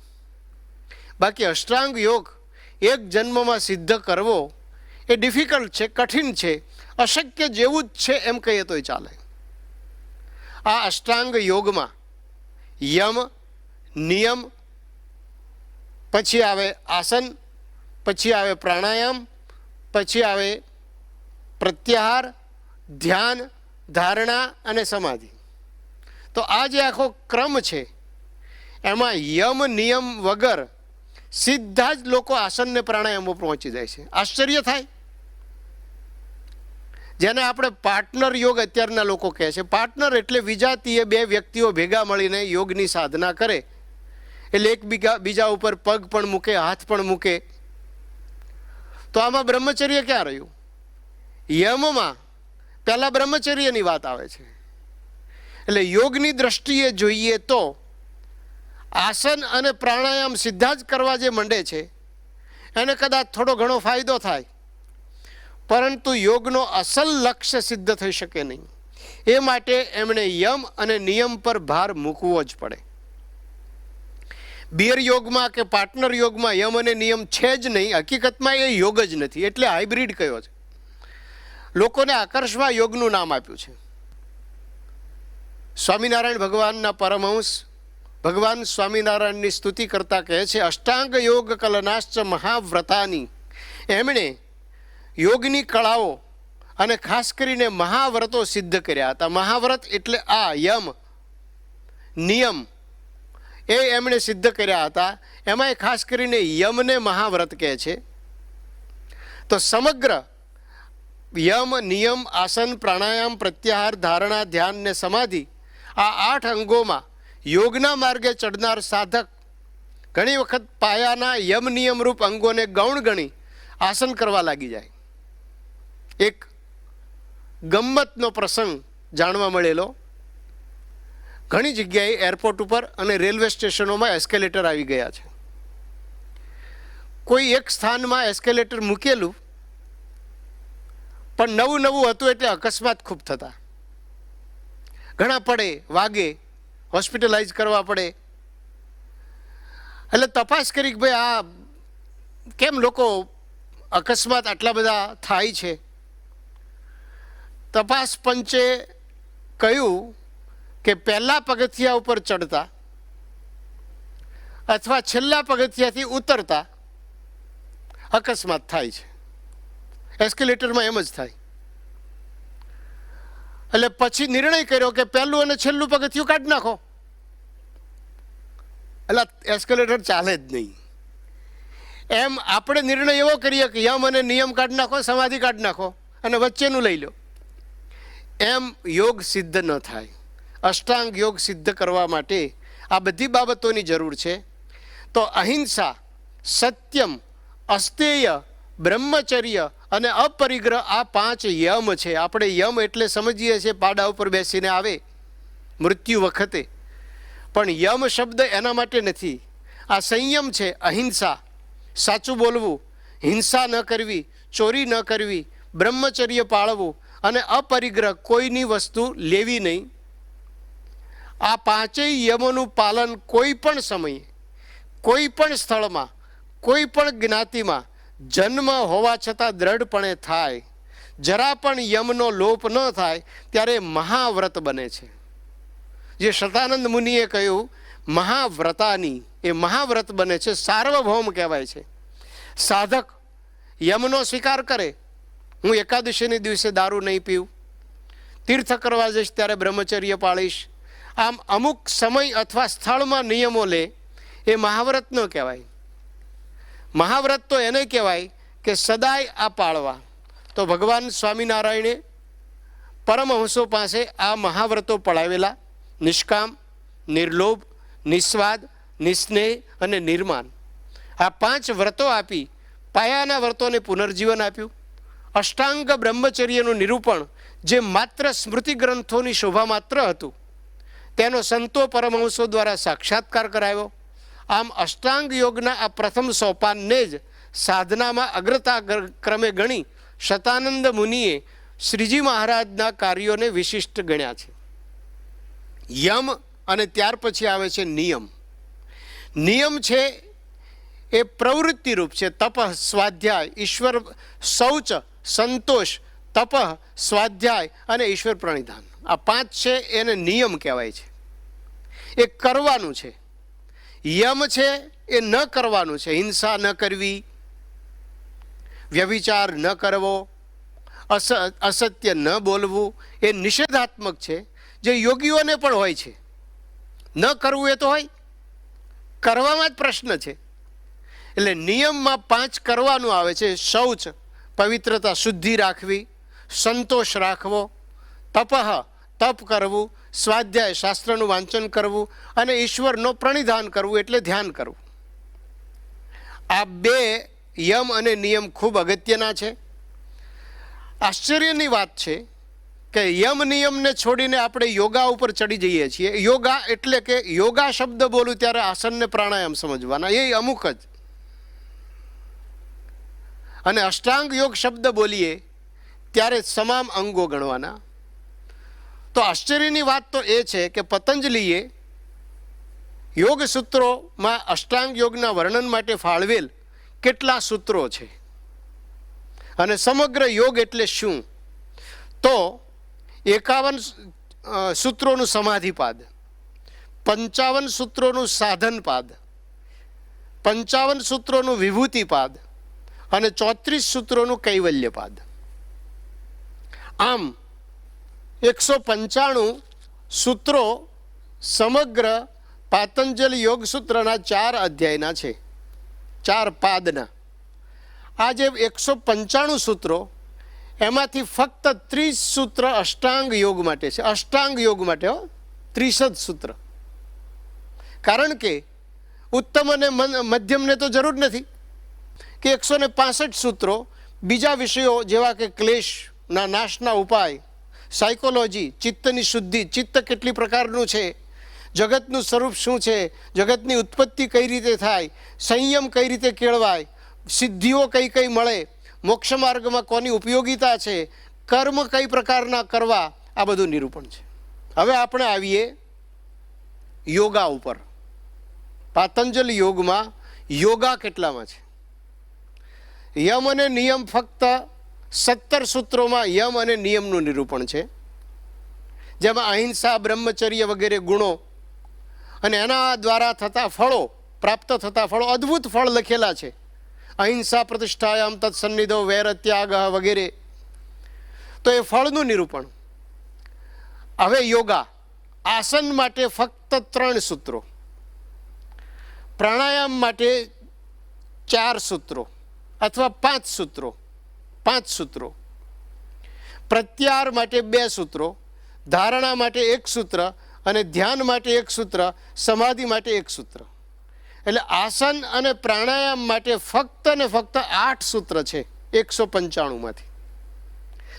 બાકી અષ્ટાંગ યોગ એક જન્મમાં સિદ્ધ કરવો એ ડિફિકલ્ટ છે, કઠિન છે, અશક્ય જેવું જ છે એમ કહીએ તોય ચાલે. આ અષ્ટાંગ યોગમાં યમ, નિયમ, પછી આવે આસન, પછી આવે પ્રાણાયામ, પછી આવે પ્રત્યાહાર, ધ્યાન, ધારણા અને સમાધિ. તો આ જે આખો ક્રમ છે એમાં યમ નિયમ વગર સીધા જ લોકો આસન ને પ્રાણાયામમાં પહોંચી જાય છે. આશ્ચર્ય થાય. જેને આપણે પાર્ટનર યોગ અત્યારના લોકો કહે છે. પાર્ટનર એટલે વિજાતીય બે વ્યક્તિઓ ભેગા મળીને યોગની સાધના કરે. એટલે એક બીજા ઉપર પગ પણ મૂકે, હાથ પણ મૂકે. તો આમાં બ્રહ્મચર્ય ક્યાં રહ્યું? યમમાં પહેલાં બ્રહ્મચર્યની વાત આવે છે. એટલે યોગની દ્રષ્ટિએ જોઈએ તો આસન અને પ્રાણાયામ સીધા જ કરવા જે માંડે છે એને કદાચ થોડો ઘણો ફાયદો થાય, પરંતુ યોગનો અસલ લક્ષ્ય સિદ્ધ થઈ શકે નહીં. એ માટે એમણે યમ અને નિયમ પર ભાર મૂકવો જ પડે. બિયર યોગમાં કે પાર્ટનર યોગમાં યમ અને નિયમ છે જ નહીં. હકીકતમાં એ યોગ જ નથી, એટલે હાઇબ્રિડ કયો છે. લોકોને આકર્ષવા યોગનું નામ આપ્યું છે. સ્વામિનારાયણ ભગવાનના પરમહંસ ભગવાન સ્વામિનારાયણની સ્તુતિ કરતા કહે છે, અષ્ટાંગ યોગ કલનાશ્ચ મહાવ્રતાની. એમણે યોગની કળાઓ અને ખાસ કરીને મહાવ્રતો સિદ્ધ કર્યા હતા. મહાવ્રત એટલે આ યમ નિયમ એ એમણે સિદ્ધ કર્યા હતા. એમાંય ખાસ કરીને યમને મહાવ્રત કહે છે. તો સમગ્ર યમ, નિયમ, આસન, પ્રાણાયામ, પ્રત્યાહાર, ધારણા, ધ્યાન ને સમાધિ, આ 8 અંગોમાં યોગના માર્ગે ચડનાર સાધક ઘણી વખત પાયાના યમ નિયમ રૂપ અંગોને ગૌણ ગણી આસન કરવા લાગી જાય. એક ગમ્મતનો પ્રસંગ જાણવા મળેલો. ઘણી જગ્યાએ એરપોર્ટ ઉપર અને રેલવે સ્ટેશનોમાં એસ્કેલેટર આવી ગયા છે. કોઈ એક સ્થાનમાં એસ્કેલેટર મૂકેલું, પણ નવું હતું એટલે અકસ્માત ખૂબ થતા. ઘણા પડે, વાગે, હોસ્પિટલાઇઝ કરવા પડે. એટલે તપાસ કરી કે ભાઈ આ કેમ લોકો અકસ્માત આટલા બધા થાય છે. તપાસ પંચે કહ્યું કે પહેલા પગથિયા ઉપર ચડતા અથવા છેલ્લા પગથિયાથી ઉતરતા અકસ્માત થાય છે. એસ્કેલેટરમાં એમ જ થાય. એટલે પછી નિર્ણય કર્યો કે પહેલું અને છેલ્લું પગથિયું કાઢી નાખો. એટલે એસ્કેલેટર ચાલે જ નહીં. એમ આપણે નિર્ણય એવો કરીએ કે યમ અને નિયમ કાઢી નાખો, સમાધિ કાઢી નાખો અને વચ્ચેનું લઈ લો. એમ યોગ સિદ્ધ ન થાય. અષ્ટાંગ યોગ સિદ્ધ કરવા માટે આ બધી બાબતોની જરૂર છે. તો અહિંસા, સત્યમ, અસ્તેય, બ્રહ્મચર્ય અને અપરિગ્રહ, આ 5 યમ છે. આપણે યમ એટલે સમજીએ છીએ પાડા ઉપર બેસીને આવે મૃત્યુ વખતે, પણ યમ શબ્દ એના માટે નથી. આ સંયમ છે. અહિંસા, સાચું બોલવું, હિંસા ન કરવી, ચોરી ન કરવી, બ્રહ્મચર્ય પાળવું અને અપરિગ્રહ કોઈની વસ્તુ લેવી નહીં. આ પાંચેય યમોનું પાલન કોઈ પણ સમયે, કોઈ પણ સ્થળમાં, કોઈ પણ જ્ઞાતિમાં જન્મ હોવા છતાં દ્રઢપણે થાય, જરા પણ યમનો લોપ ન થાય, ત્યારે મહાવ્રત બને છે. જે શતાનંદ મુનિએ કહ્યું મહાવ્રતાની, એ મહાવ્રત બને છે, સાર્વભૌમ કહેવાય છે. સાધક યમનો સ્વીકાર કરે, હું એકાદશીને દિવસે દારૂ નહીં પીવું, તીર્થ કરવા જઈશ ત્યારે બ્રહ્મચર્ય પાળીશ, આમ અમુક સમય અથવા સ્થળમાં નિયમો લે, એ મહાવ્રત ન કહેવાય. મહાવ્રત તો એને કહેવાય કે સદાય આ પાળવા. તો ભગવાન સ્વામિનારાયણે પરમહંસો પાસે આ મહાવ્રતો પડાવેલા: નિષ્કામ, નિર્લોભ, નિસ્વાદ, નિસ્નેહ અને નિર્માન. આ 5 વ્રતો આપી પાયાના વ્રતોને પુનર્જીવન આપ્યું. અષ્ટાંગ બ્રહ્મચર્યનું નિરૂપણ, જે માત્ર સ્મૃતિ ગ્રંથોની શોભા માત્ર હતું, તેનો સંતો પરમહંસો દ્વારા સાક્ષાત્કાર કરાવ્યો. આમ અષ્ટાંગ યોગના આ પ્રથમ સોપાનને જ સાધનામાં અગ્રતા ક્રમે ગણી શતાનંદ મુનિએ શ્રીજી મહારાજના કાર્યોને વિશિષ્ટ ગણ્યા છે. યમ અને ત્યાર પછી આવે છે નિયમ. નિયમ છે એ પ્રવૃત્તિરૂપ છે. તપઃ, સ્વાધ્યાય, ઈશ્વર, શૌચ, સંતોષ, તપઃ, સ્વાધ્યાય અને ઈશ્વર પ્રણિધાન. આ 5 છે, એને નિયમ કહેવાય છે. એ કરવાનું છે. યમ છે એ ન કરવાનું છે. હિંસા ન કરવી, વ્યભિચાર ન કરવો, અસત્ય ન બોલવું, એ નિષેધાત્મક છે, જે યોગીઓને પણ હોય છે. ન કરવું એ તો હોય, કરવામાં જ પ્રશ્ન છે. એટલે નિયમમાં 5 કરવાનું આવે છે: શૌચ, પવિત્રતા, શુદ્ધિ રાખવી; સંતોષ રાખવો; તપઃ, તપ કરવું; સ્વાધ્યાય, શાસ્ત્રનું વાંચન કરવું; અને ઈશ્વરનો પ્રણિધાન કરવું, એટલે ધ્યાન કરવું. આ 2 યમ અને નિયમ ખૂબ અગત્યના છે. આશ્ચર્યની વાત છે કે યમ નિયમને છોડીને આપણે યોગા ઉપર ચડી જઈએ છીએ. યોગા એટલે કે યોગા શબ્દ બોલું ત્યારે આસનને પ્રાણાયામ સમજવાના, એ અમુક જ. અને અષ્ટાંગ યોગ શબ્દ બોલીએ ત્યારે તમામ અંગો ગણવાના. તો આશ્ચર્યની વાત તો એ છે કે પતંજલિએ યોગ સૂત્રોમાં અષ્ટાંગ યોગના વર્ણન માટે ફાળવેલ કેટલા સૂત્રો છે, અને સમગ્ર યોગ એટલે શું? તો 51 સૂત્રોનું સમાધિપાદ, 55 સૂત્રોનું સાધનપાદ, 55 સૂત્રોનું વિભૂતિપાદ અને 34 સૂત્રોનું કૈવલ્યપાદ. આમ 195 સૂત્રો સમગ્ર પાતંજલિ યોગ સૂત્રના 4 અધ્યાયના છે, 4 પાદના. આ જે 195 સૂત્રો, એમાંથી ફક્ત 30 સૂત્ર અષ્ટાંગ યોગ માટે છે. અષ્ટાંગ યોગ માટે 30 જ સૂત્ર. કારણ કે ઉત્તમ અને મધ્યમને તો જરૂર નથી કે 165 સૂત્રો બીજા વિષયો જેવા કે ક્લેશના નાશના ઉપાય, સાયકોલોજી, ચિત્તની શુદ્ધિ, ચિત્ત કેટલી પ્રકારનું છે, જગતનું સ્વરૂપ શું છે, જગતની ઉત્પત્તિ કઈ રીતે થાય, સંયમ કઈ રીતે કેળવાય, સિદ્ધિઓ કઈ કઈ મળે, મોક્ષ માર્ગમાં કોની ઉપયોગિતા છે, કર્મ કઈ પ્રકારના કરવા, આ બધું નિરૂપણ છે. હવે આપણે આવીએ યોગા ઉપર. પાતંજલિ યોગમાં યોગા કેટલામાં છે? યમ અને નિયમ ફક્ત 17 સૂત્રોમાં યમ અને નિયમનું નિરૂપણ છે, જેમાં અહિંસા, બ્રહ્મચર્ય વગેરે ગુણો અને એના દ્વારા થતા ફળો, પ્રાપ્ત થતા ફળો, અદ્ભુત ફળ લખેલા છે. અહિંસા પ્રતિષ્ઠાયામ તત્સન્નિધો વૈર ત્યાગ વગેરે. તો એ ફળનું નિરૂપણ. હવે યોગા, આસન માટે ફક્ત 3 સૂત્રો, પ્રાણાયામ માટે 4 સૂત્રો અથવા 5 સૂત્રો, 5 સૂત્રો, પ્રત્યાહાર માટે 2 સૂત્રો, ધારણા માટે 1 સૂત્ર અને ધ્યાન માટે 1 સૂત્ર, સમાધિ માટે 1 સૂત્ર. એટલે આસન અને પ્રાણાયામ માટે ફક્ત ને ફક્ત 8 સૂત્ર છે 195માંથી,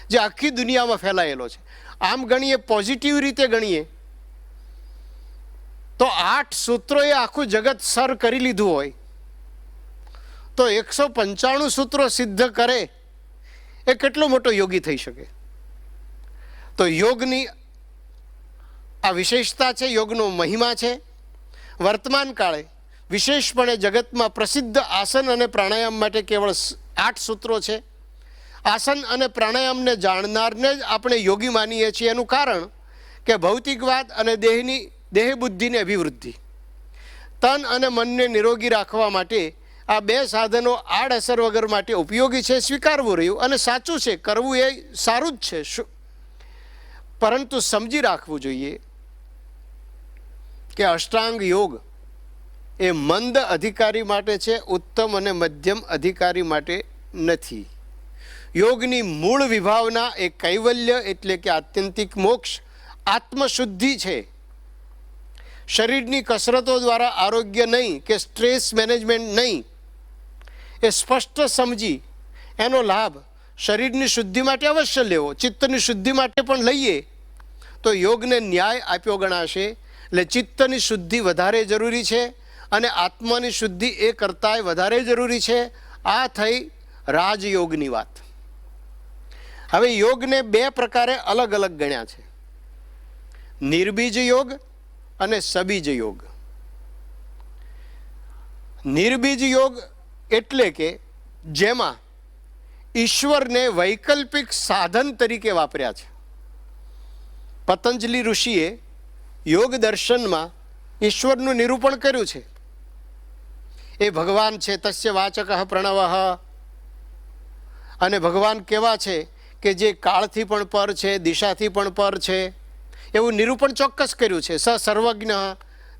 જે આખી દુનિયામાં ફેલાયેલો છે. આમ ગણીએ, પોઝિટિવ રીતે ગણીએ તો 8 સૂત્રોએ આખું જગત સર કરી લીધું હોય તો 195 સૂત્રો સિદ્ધ કરે એ કેટલો મોટો યોગી થઈ શકે? તો યોગની આ વિશેષતા છે, યોગનો મહિમા છે. વર્તમાન કાળે વિશેષપણે જગતમાં પ્રસિદ્ધ આસન અને પ્રાણાયામ માટે કેવળ 8 સૂત્રો છે. આસન અને પ્રાણાયામને જાણનારને જ આપણે યોગી માનીએ છીએ. એનું કારણ કે ભૌતિકવાદ અને દેહ બુદ્ધિની અભિવૃદ્ધિ, તન અને મનને નિરોગી રાખવા માટે આ 2 સાધનો આડઅસર વગર માટે ઉપયોગી છે, સ્વીકારવું રહ્યું. અને સાચું છે, કરવું એ સારું જ છે, પરંતુ સમજી રાખવું જોઈએ કે અષ્ટાંગ યોગ એ મંદ અધિકારી માટે છે, ઉત્તમ અને મધ્યમ અધિકારી માટે નથી. યોગની મૂળ વિભાવના એ કૈવલ્ય એટલે કે આત્યંતિક મોક્ષ, આત્મશુદ્ધિ છે. શરીરની કસરતો દ્વારા આરોગ્ય નહીં કે સ્ટ્રેસ મેનેજમેન્ટ નહીં, એ સ્પષ્ટ સમજી એનો લાભ શરીરની શુદ્ધિ માટે અવશ્ય લેવો, ચિત્તની શુદ્ધિ માટે પણ લઈએ તો યોગને ન્યાય આપ્યો ગણાશે. એટલે ચિત્તની શુદ્ધિ વધારે જરૂરી છે અને આત્માની શુદ્ધિ એ કરતાંય વધારે જરૂરી છે. આ થઈ રાજયોગની વાત. હવે યોગને 2 પ્રકારે અલગ અલગ ગણ્યા છે, નિર્બીજ યોગ અને સબીજ યોગ. નિર્બીજ યોગ એટલે કે જેમાં ઈશ્વરને વૈકલ્પિક સાધન તરીકે વાપર્યા છે. પતંજલિ ઋષિએ યોગ દર્શનમાં ઈશ્વરનું નિરૂપણ કર્યું છે. એ ભગવાન છે, તસ્ય વાચક પ્રણવ, અને ભગવાન કેવા છે કે જે કાળથી પણ પર છે, દિશાથી પણ પર છે, એવું નિરૂપણ ચોક્કસ કર્યું છે. સ સર્વજ્ઞ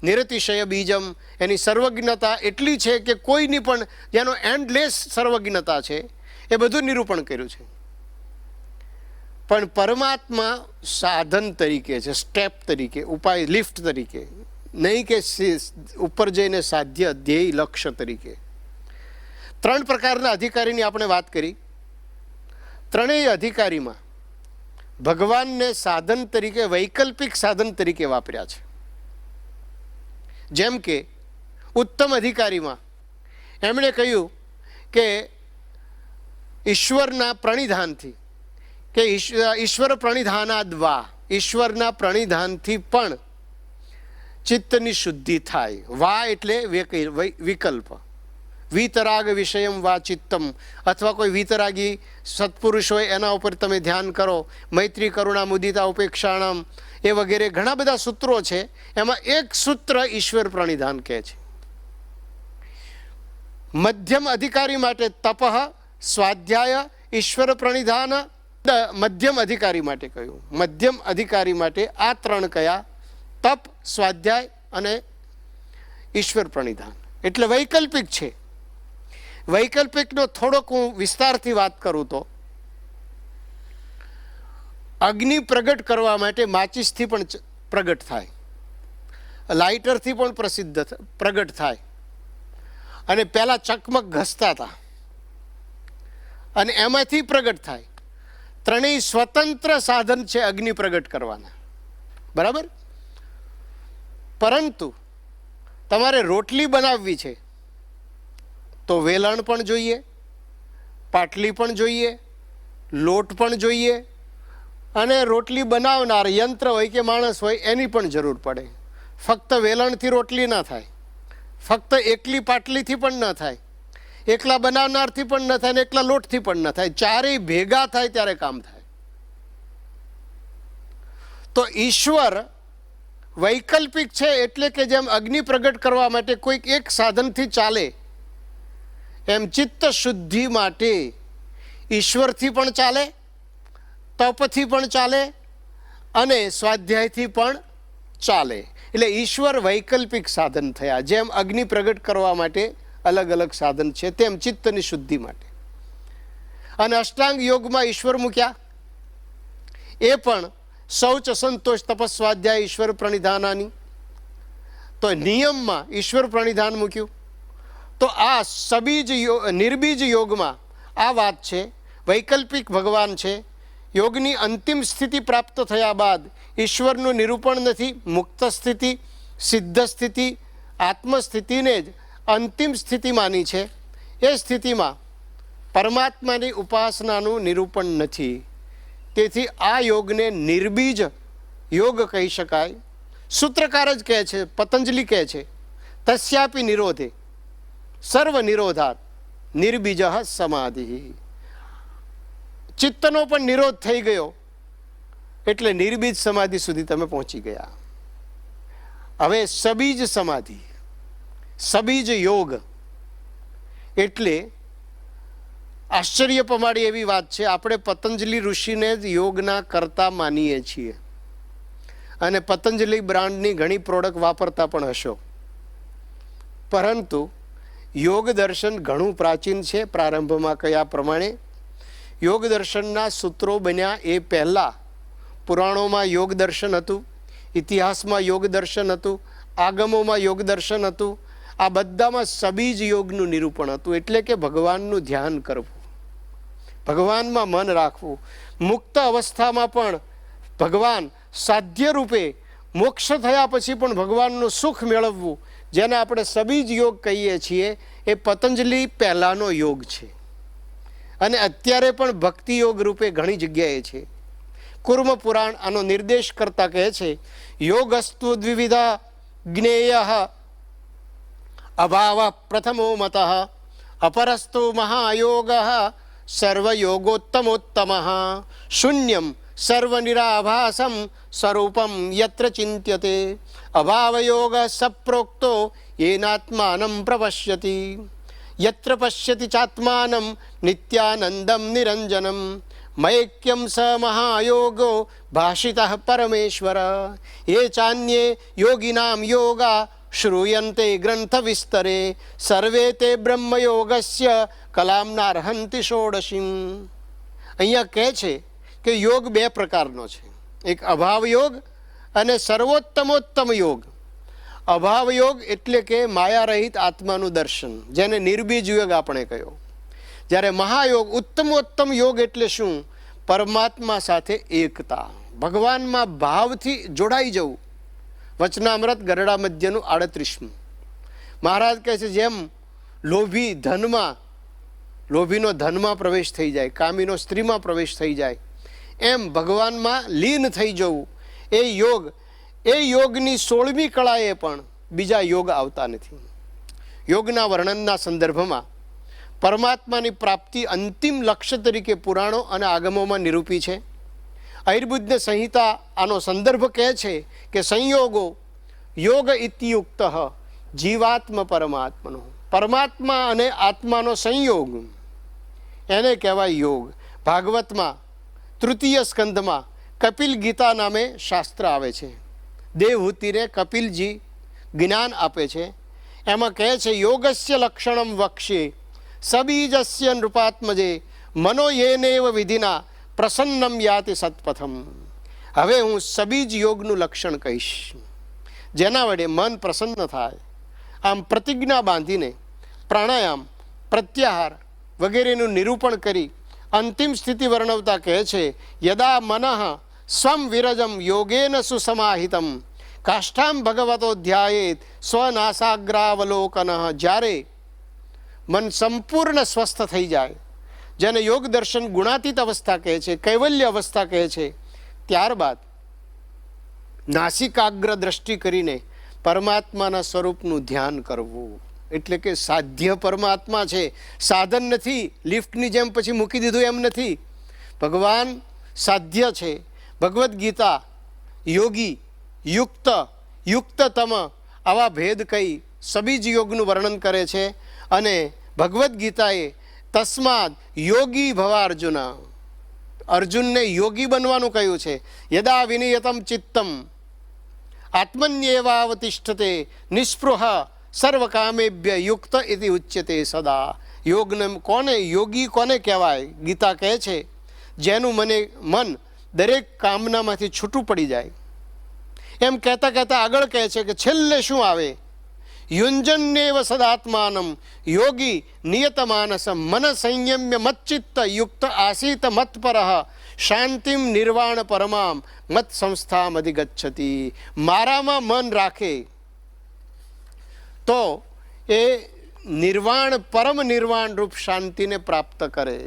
નિરતિશય બીજમ, એની સર્વજ્ઞતા એટલી છે કે કોઈની પણ, જેનો એન્ડલેસ સર્વજ્ઞતા છે, એ બધું નિરૂપણ કર્યું છે. પણ પરમાત્મા સાધન તરીકે છે, સ્ટેપ તરીકે, ઉપાય, લિફ્ટ તરીકે, નહીં કે ઉપર જઈને સાધ્ય ધ્યેય લક્ષ્ય તરીકે. 3 પ્રકારના અધિકારીની આપણે વાત કરી. ત્રણેય અધિકારીમાં ભગવાનને સાધન તરીકે, વૈકલ્પિક સાધન તરીકે વાપર્યા છે. જેમ કે ઉત્તમ અધિકારીમાં એમણે કહ્યું કે ઈશ્વરના પ્રણિધાનથી, કે ઈશ્વર પ્રણિધાનાદ્વા, ઈશ્વરના પ્રણિધાનથી પણ ચિત્તની શુદ્ધિ થાય. વા એટલે વિકલ્પ, વીતરાગ વિષયમ વા ચિત્તમ, અથવા કોઈ વીતરાગી સત્પુરુષ હોય એના ઉપર તમે ધ્યાન કરો, મૈત્રી કરુણા મુદિતા ઉપેક્ષાણમ, એ વગેરે ઘણા બધા સૂત્રો છે. એમાં એક સૂત્ર ઈશ્વર પ્રણિધાન કહે છે. મધ્યમ અધિકારી માટે તપઃ, સ્વાધ્યાય, ઈશ્વર પ્રણિધાન. મધ્યમ અધિકારી માટે કહ્યું, મધ્યમ અધિકારી માટે આ 3 કયા? તપ, સ્વાધ્યાય અને ઈશ્વર પ્રણિધાન. એટલે વૈકલ્પિક છે. વૈકલ્પિકનો થોડોક હું વિસ્તારથી વાત કરું તો, અગ્નિ પ્રગટ કરવા માટે માચિસથી પણ પ્રગટ થાય, લાઇટરથી પણ પ્રગટ થાય, અને પહેલાં ચકમક ઘસતા હતા અને એમાંથી પ્રગટ થાય. ત્રણેય સ્વતંત્ર સાધન છે અગ્નિ પ્રગટ કરવાના, બરાબર? પરંતુ તમારે રોટલી બનાવવી છે તો વેલણ પણ જોઈએ, પાટલી પણ જોઈએ, લોટ પણ જોઈએ, અને રોટલી બનાવનાર યંત્ર હોય કે માણસ હોય એની પણ જરૂર પડે. ફક્ત વેલણથી રોટલી ના થાય, ફક્ત એકલી પાટલીથી પણ ન થાય, એકલા બનાવનારથી પણ ન થાય, ને એકલા લોટથી પણ ન થાય. ચારેય ભેગા થાય ત્યારે કામ થાય. તો ઈશ્વર વૈકલ્પિક છે, એટલે કે જેમ અગ્નિ પ્રગટ કરવા માટે કોઈક એક સાધનથી ચાલે, એમ ચિત્ત શુદ્ધિ માટે ઈશ્વરથી પણ ચાલે, તપથી પણ ચાલે અને સ્વાધ્યાયથી પણ ચાલે. એટલે ઈશ્વર વૈકલ્પિક સાધન થયા. જેમ અગ્નિ પ્રગટ કરવા માટે અલગ અલગ સાધન છે, તેમ ચિત્તની શુદ્ધિ માટે. અને અષ્ટાંગ યોગમાં ઈશ્વર મૂક્યા, એ પણ શૌચ, સંતોષ, તપસ્વાધ્યાય, ઈશ્વર પ્રણિધાનાની. તો નિયમમાં ઈશ્વર પ્રણિધાન મૂક્યું. તો આ નિર્બીજ યોગમાં આ વાત છે, વૈકલ્પિક ભગવાન છે. યોગની અંતિમ સ્થિતિ પ્રાપ્ત થયા બાદ ઈશ્વરનું નિરૂપણ નથી. મુક્ત સ્થિતિ, સિદ્ધ સ્થિતિ, આત્મસ્થિતિને જ અંતિમ સ્થિતિ માની છે. એ સ્થિતિમાં પરમાત્માની ઉપાસનાનું નિરૂપણ નથી. તેથી આ યોગને નિર્બીજ યોગ કહી શકાય. સૂત્રકાર જ કહે છે, પતંજલિ કહે છે, તસ્યાપી નિરોધે સર્વ નિરોધાત નિર્બીજ સમાધિ. ચિત્તનો પણ નિરોધ થઈ ગયો એટલે નિર્બીજ સમાધિ સુધી તમે પહોંચી ગયા. હવે સબીજ સમાધિ, સબીજ યોગ એટલે આશ્ચર્ય પમાડી એવી વાત છે. આપણે પતંજલિ ઋષિને જ યોગના કરતા માનીએ છીએ અને પતંજલિ બ્રાન્ડની ઘણી પ્રોડક્ટ વાપરતા પણ હશો, પરંતુ યોગ દર્શન ઘણું પ્રાચીન છે. પ્રારંભમાં કયા પ્રમાણે યોગ દર્શનના સૂત્રો બન્યા એ પહેલાં પુરાણોમાં યોગ દર્શન હતું, ઇતિહાસમાં યોગ દર્શન હતું, આગમોમાં યોગ દર્શન હતું. આ બધામાં સબીજ યોગનું નિરૂપણ હતું. એટલે કે ભગવાનનું ધ્યાન કરવું, ભગવાનમાં મન રાખવું, મુક્ત અવસ્થામાં પણ ભગવાન સાધ્ય રૂપે, મોક્ષ થયા પછી પણ ભગવાનનું સુખ મેળવવું, જેને આપણે સબીજ યોગ કહીએ છીએ, એ પતંજલિ પહેલાંનો યોગ છે અને અત્યારે પણ ભક્તિ યોગ રૂપે ઘણી જગ્યાએ છે. કુર્મ પુરાણ આનો નિર્દેશ કરતા કહે છે, યોગસ્તુ દ્વિવિધા જ્ઞેય અભાવ પ્રથમો મત અપરસ્તુ મહાયોગ સર્વયોગોત્તમોત્તમ શૂન્યમ સર્વનિરાભાસમ સ્વરૂપમ યત્ર ચિંત્યતે અભાવયોગ સપ્રોક્તો યેનાત્માનમ પ્રપશ્યતિ યત્ર પશ્યતિ ચાત્માનમ નિત્યાનંદમ નિરંજનમ મૈક્યમ સ મહાયોગો ભાષિતઃ પરમેશ્વર એ ચાન્યે યોગિનામ યોગા શ્રૂયન્તે ગ્રંથ વિસ્તરે સર્વે તે બ્રહ્મયોગસ્ય કલામનાર્હંતિ ષોડશીમ. અહીંયા કહે છે કે યોગ બે પ્રકારનો છે, એક અભાવ યોગ અને સર્વોત્તમોત્તમ યોગ. અભાવ યોગ એટલે કે માયારહિત આત્માનું દર્શન, જેને નિર્બીજ યોગ આપણે કહ્યો. જ્યારે મહાયોગ, ઉત્તમોત્તમ યોગ એટલે શું? પરમાત્મા સાથે એકતા, ભગવાનમાં ભાવથી જોડાઈ જવું. વચનામૃત ગરડા મધ્યનું 38મું. મહારાજ કહે છે, જેમ લોભી ધનમાં, લોભીનો ધનમાં પ્રવેશ થઈ જાય, કામીનો સ્ત્રીમાં પ્રવેશ થઈ જાય, એમ ભગવાનમાં લીન થઈ જવું એ યોગ. એ યોગની 16મી કળાએ પણ બીજા યોગ આવતા નથી. યોગના વર્ણનના સંદર્ભમાં પરમાત્માની પ્રાપ્તિ અંતિમ લક્ષ્ય તરીકે પુરાણો અને આગમોમાં નિરૂપી છે. આયુર્વેદ સંહિતા આનો સંદર્ભ કહે છે કે સંયોગો યોગ ઇત્યુક્ત જીવાત્મ પરમાત્મનો, પરમાત્મા અને આત્માનો સંયોગ, એને કહેવાય યોગ. ભાગવતમાં તૃતીય સ્કંધમાં કપિલ ગીતા નામે શાસ્ત્ર આવે છે. દેવહૂતિને કપિલજી જ્ઞાન આપે છે. એમાં કહે છે, યોગસ્ય લક્ષણમ વક્ષ્યે સબીજસ્ય નૃપાત્મજે મનો યેનેવ વિધિના પ્રસન્નમ યાતિ સત્પથમ. હવે હું સબીજ યોગનું લક્ષણ કહીશ, જેના વડે મન પ્રસન્ન થાય. આમ પ્રતિજ્ઞા બાંધીને પ્રાણાયામ, પ્રત્યાહાર વગેરેનું નિરૂપણ કરી અંતિમ સ્થિતિ વર્ણવતા કહે છે, યદા મનઃ સ્વમ વિરજમ યોગેન સુસમાહિતમ કાષ્ઠામ ભગવતો ધ્યાયેત સ્વનાસાગ્રાવલોકન. જ્યારે મન સંપૂર્ણ સ્વસ્થ થઈ જાય, જેને યોગ દર્શન ગુણાતીત અવસ્થા કહે છે, કૈવલ્ય અવસ્થા કહે છે, ત્યારબાદ નાસિકાગ્ર દ્રષ્ટિ કરીને પરમાત્માના સ્વરૂપનું ધ્યાન કરવું. એટલે કે સાધ્ય પરમાત્મા છે, સાધન નથી. લિફ્ટની જેમ પછી મૂકી દીધું એમ નથી. ભગવાન સાધ્ય છે. ભગવદ્ ગીતા યોગી, યુક્ત, યુક્તતમ આવા ભેદ કહી સબીજ યોગનું વર્ણન કરે છે. અને ભગવદ્ ગીતાએ તસ્માદ યોગી ભવ અર્જુન, અર્જુનને યોગી બનવાનું કહ્યું છે. યદા વિનિયતમ ચિત્તમ આત્મન્યેવાવતિષ્ઠતે નિસ્પૃહ સર્વકામેભ્ય યુક્ત ઇતિ ઉચ્યતે સદા. યોગને કોને, યોગી કોને કહેવાય? ગીતા કહે છે, જેનું મન દરેક કામનામાંથી છૂટું પડી જાય. એમ કહેતા કહેતા આગળ કહે છે કે છેલ્લે શું આવે? યુંજન્યેવ સદાત્માનમ યોગી નિયતમાનસમ મન સંયમ્ય મચ્ચિત્ત યુક્ત આસીત મત્પરઃ શાંતિમ નિર્વાણ પરમામ મત સંસ્થામ અધિગચ્છતિ. મારામાં મન રાખે તો એ નિર્વાણ, પરમ નિર્વાણ રૂપ શાંતિને પ્રાપ્ત કરે.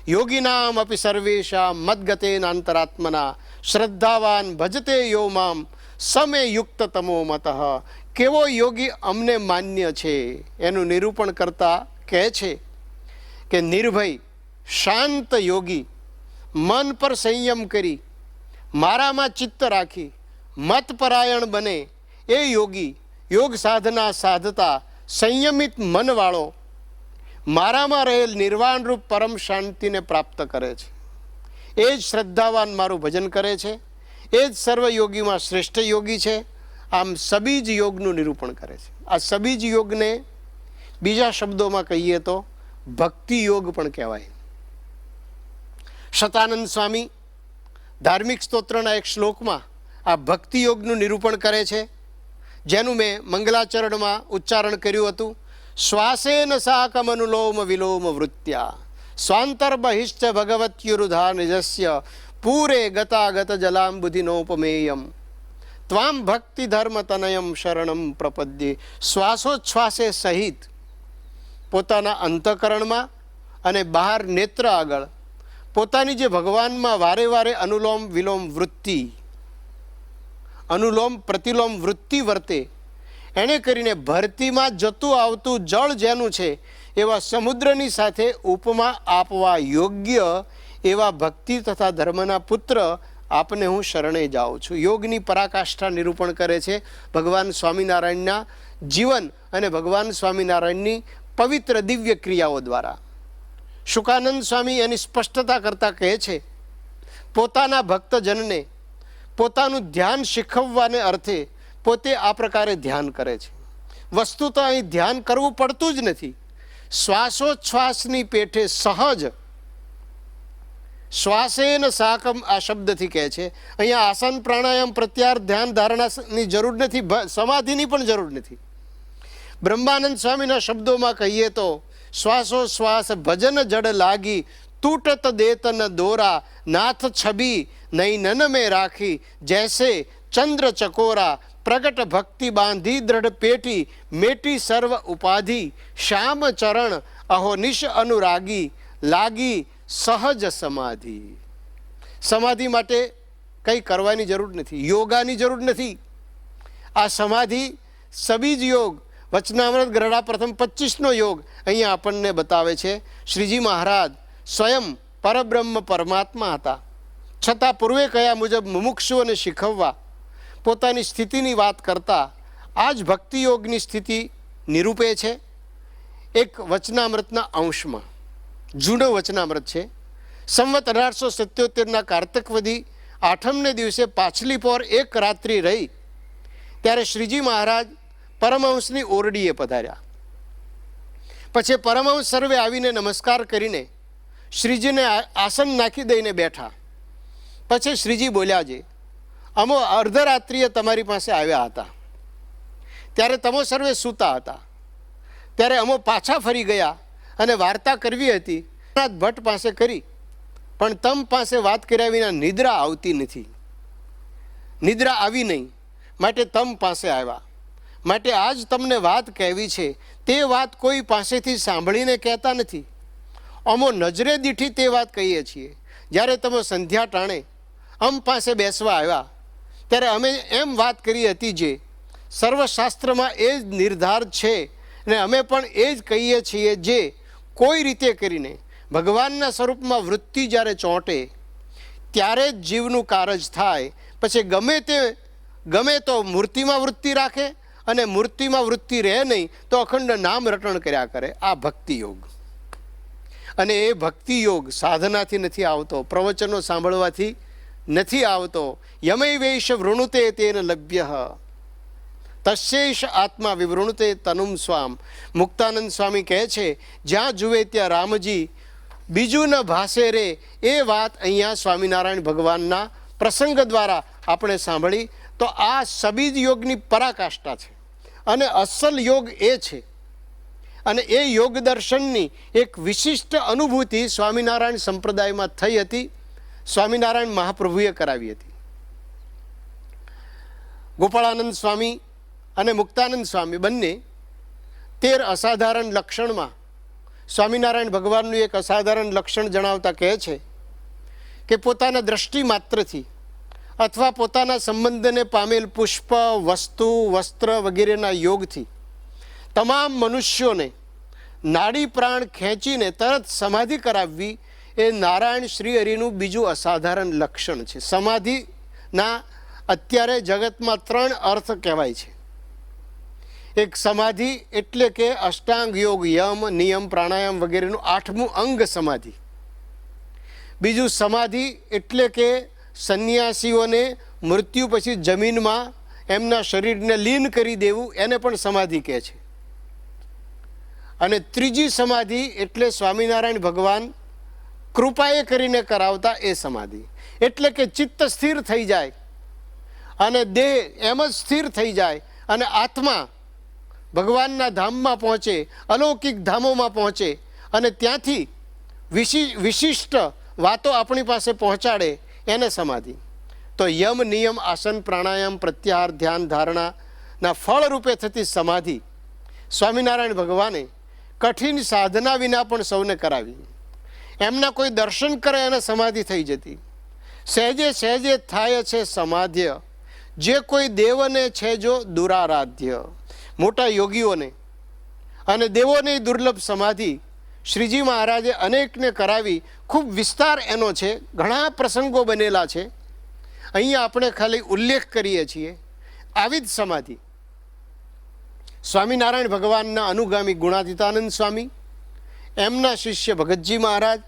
યોગિનામ અપી સર્વેશામ મદગતેનાંતરાત્મના શ્રદ્ધાવાન ભજતે યો મામ સમે યુક્ત તમો મતઃ. કેવો યોગી અમને માન્ય છે એનું નિરૂપણ કરતા કહે છે કે નિર્ભય શાંત યોગી મન પર સંયમ કરી મારામાં ચિત્ત રાખી મતપરાયણ બને એ યોગી યોગ સાધના સાધતા સંયમિત મનવાળો મારામાં રહેલ નિર્વાણરૂપ પરમ શાંતિને પ્રાપ્ત કરે છે. એ જ શ્રદ્ધાવાન મારું ભજન કરે છે, એ જ સર્વયોગીમાં શ્રેષ્ઠ યોગી છે. આમ સબીજ યોગનું નિરૂપણ કરે છે. આ સબીજ યોગને બીજા શબ્દોમાં કહીએ તો ભક્તિ યોગ પણ કહેવાય. શતાનંદ સ્વામી ધાર્મિક સ્તોત્રના એક શ્લોકમાં આ ભક્તિ યોગનું નિરૂપણ કરે છે, જેનું મેં મંગલાચરણમાં ઉચ્ચારણ કર્યું હતું. શ્વાસેન સાકમ અનુલોમ વિલોમ વૃત્યા સ્વાંતર્બહિશ્ચ ભગવત્યુરુધા નિજસ્ય પૂરે ગતાગત જલાંબુધિનોપમેયમ ત્વામ ભક્તિ ધર્મ તનયમ શરણમ પ્રપદ્યે. શ્વાસોચ્છ્વાસે સહિત પોતાના અંતઃકરણમાં અને બહાર નેત્ર આગળ પોતાની જે ભગવાનમાં વારે વારે અનુલોમ વિલોમ વૃત્તિ, અનુલોમ પ્રતિલોમ વૃત્તિ વર્તે, એણે કરીને ભરતીમાં જતું આવતું જળ જેનું છે એવા સમુદ્રની સાથે ઉપમા આપવા યોગ્ય એવા ભક્તિ તથા ધર્મના પુત્ર આપને હું શરણે જાઉં છું. યોગની પરાકાષ્ઠા નિરૂપણ કરે છે ભગવાન સ્વામિનારાયણના જીવન અને ભગવાન સ્વામિનારાયણની પવિત્ર દિવ્ય ક્રિયાઓ દ્વારા. શુકાનંદ સ્વામી એની સ્પષ્ટતા કરતા કહે છે, પોતાના ભક્તજનને પોતાનું ધ્યાન શીખવવાને અર્થે પોતે આ પ્રકારે ધ્યાન કરે છે. વસ્તુ તો અહીં ધ્યાન કરવું પડતું જ નથી. શ્વાસોચ્છ્વાસની પેઠે સહજ શ્વાસેન સાકમ આ શબ્દથી કહે છે. અહીંયા આસન પ્રાણાયામ પ્રત્યાર ધ્યાન ધારણાની જરૂર નથી, સમાધિની પણ જરૂર નથી. બ્રહ્માનંદ સ્વામીના શબ્દોમાં કહીએ તો શ્વાસોશ્વાસ ભજન જડ લાગી તૂટત દેતન દોરા નાથ છબી નૈનન મેં રાખી જૈસે ચંદ્ર ચકોરા પ્રગટ ભક્તિ બાંધી દ્રઢ પેટી મેટી સર્વ ઉપાધિ શ્યામ ચરણ અહોનિશ અનુરાગી લાગી સહજ સમાધિ. સમાધિ માટે કંઈ કરવાની જરૂર નથી, યોગાની જરૂર નથી. આ સમાધિ સબીજ યોગ વચનામૃત ગ્રહણા પ્રથમ 25નો યોગ અહીંયા આપણને બતાવે છે. શ્રીજી મહારાજ સ્વયં પરબ્રહ્મ પરમાત્મા હતા, છતાં પૂર્વે કયા મુજબ મુમુક્ષુઓને શીખવવા પોતાની સ્થિતિની વાત કરતા આ જ ભક્તિ યોગની સ્થિતિ નિરૂપે છે. એક વચનામૃતના અંશમાં, જૂનો વચનામૃત છે, સંવત 1877ના કારતકવદી આઠમને દિવસે પાછલી પોર એક રાત્રિ રહી ત્યારે શ્રીજી મહારાજ પરમહંસની ઓરડીએ પધાર્યા. પછી પરમહંસ સર્વે આવીને નમસ્કાર કરીને શ્રીજીને આસન નાખી દઈને બેઠા. પછી શ્રીજી બોલ્યા છે, અમો અર્ધરાત્રિએ તમારી પાસે આવ્યા હતા, ત્યારે તમો સર્વે સૂતા હતા. ત્યારે અમો પાછા ફરી ગયા અને વાર્તા કરવી હતી ભટ્ટ પાસે કરી, પણ તમ પાસે વાત કર્યા વિના નિદ્રા આવતી નથી. નિદ્રા આવી નહીં, માટે તમ પાસે આવ્યા. માટે આજ તમને વાત કહેવી છે. તે વાત કોઈ પાસેથી સાંભળીને કહેતા નથી, અમો નજરે દીઠી તે વાત કહીએ છીએ. જ્યારે તમે સંધ્યા ટાણે અમ પાસે બેસવા આવ્યા ત્યારે અમે એમ વાત કરી હતી જે સર્વશાસ્ત્રમાં એ જ નિર્ધાર છે, અને અમે પણ એ જ કહીએ છીએ જે કોઈ રીતે કરીને ભગવાનના સ્વરૂપમાં વૃત્તિ જ્યારે ચોંટે ત્યારે જ જીવનું કારજ થાય. પછી ગમે તો મૂર્તિમાં વૃત્તિ રાખે અને મૂર્તિમાં વૃત્તિ રહે નહીં તો અખંડ નામ રટણ કર્યા કરે. આ ભક્તિ યોગ. અને એ ભક્તિ યોગ સાધનાથી નથી આવતો, પ્રવચનો સાંભળવાથી નથી આવતો. યમૈવેશ વૃણુતે તેન લભ્ય તસ્યૈષ આત્મા વિવૃણુતે તનુમ સ્વામ. મુક્તાનંદ સ્વામી કહે છે, જ્યાં જુએ ત્યાં રામજી, બીજું ન ભાસે રે. એ વાત અહીંયા સ્વામિનારાયણ ભગવાનના પ્રસંગ દ્વારા આપણે સાંભળી. તો આ સબીજ યોગની પરાકાષ્ઠા છે અને અસલ યોગ એ છે. અને એ યોગ દર્શનની એક વિશિષ્ટ અનુભૂતિ સ્વામિનારાયણ સંપ્રદાયમાં થઈ હતી, સ્વામિનારાયણ મહાપ્રભુએ કરાવી હતી. ગોપાળાનંદ સ્વામી અને મુક્તાનંદ સ્વામી બંને 13 અસાધારણ લક્ષણમાં સ્વામિનારાયણ ભગવાનનું એક અસાધારણ લક્ષણ જણાવતા કહે છે કે પોતાના દ્રષ્ટિ માત્રથી અથવા પોતાના સંબંધને પામેલ પુષ્પ, વસ્તુ, વસ્ત્ર વગેરેના યોગથી તમામ મનુષ્યોને નાડી પ્રાણ ખેંચીને તરત સમાધિ કરાવવી એ નારાયણ શ્રી હરિનું બીજું અસાધારણ લક્ષણ છે. સમાધિના અત્યારે જગતમાં 3 અર્થ કહેવાય છે. એક સમાધિ એટલે કે અષ્ટાંગ યોગ, યમ, નિયમ, પ્રાણાયામ વગેરેનું 8મું અંગ સમાધિ. બીજું સમાધિ એટલે કે સંન્યાસીઓને મૃત્યુ પછી જમીનમાં એમના શરીરને લીન કરી દેવું, એને પણ સમાધિ કહે છે. અને ત્રીજી સમાધિ એટલે સ્વામિનારાયણ ભગવાન કૃપાએ કરીને કરાવતા એ સમાધિ. એટલે કે ચિત્ત સ્થિર થઈ જાય અને દેહ એમ જ સ્થિર થઈ જાય અને આત્મા ભગવાનના ધામમાં પહોંચે, અલૌકિક ધામોમાં પહોંચે અને ત્યાંથી વિશિષ્ટ વાતો આપણી પાસે પહોંચાડે, એને સમાધિ. તો યમ, નિયમ, આસન, પ્રાણાયામ, પ્રત્યાહાર, ધ્યાન, ધારણાના ફળ રૂપે થતી સમાધિ સ્વામિનારાયણ ભગવાને કઠિન સાધના વિના પણ સૌને કરાવી. એમના કોઈ દર્શન કરે એને સમાધિ થઈ જતી. સહેજે સહેજે થાય છે સમાધ્ય, જે કોઈ દેવને છે જો દુરારાધ્ય. મોટા યોગીઓને અને દેવોને દુર્લભ સમાધિ શ્રીજી મહારાજે અનેકને કરાવી. ખૂબ વિસ્તાર એનો છે, ઘણા પ્રસંગો બનેલા છે. અહીંયા આપણે ખાલી ઉલ્લેખ કરીએ છીએ. આવી જ સમાધિ સ્વામિનારાયણ ભગવાનના અનુગામી ગુણાતીતાનંદ સ્વામી, એમના શિષ્ય ભગતજી મહારાજ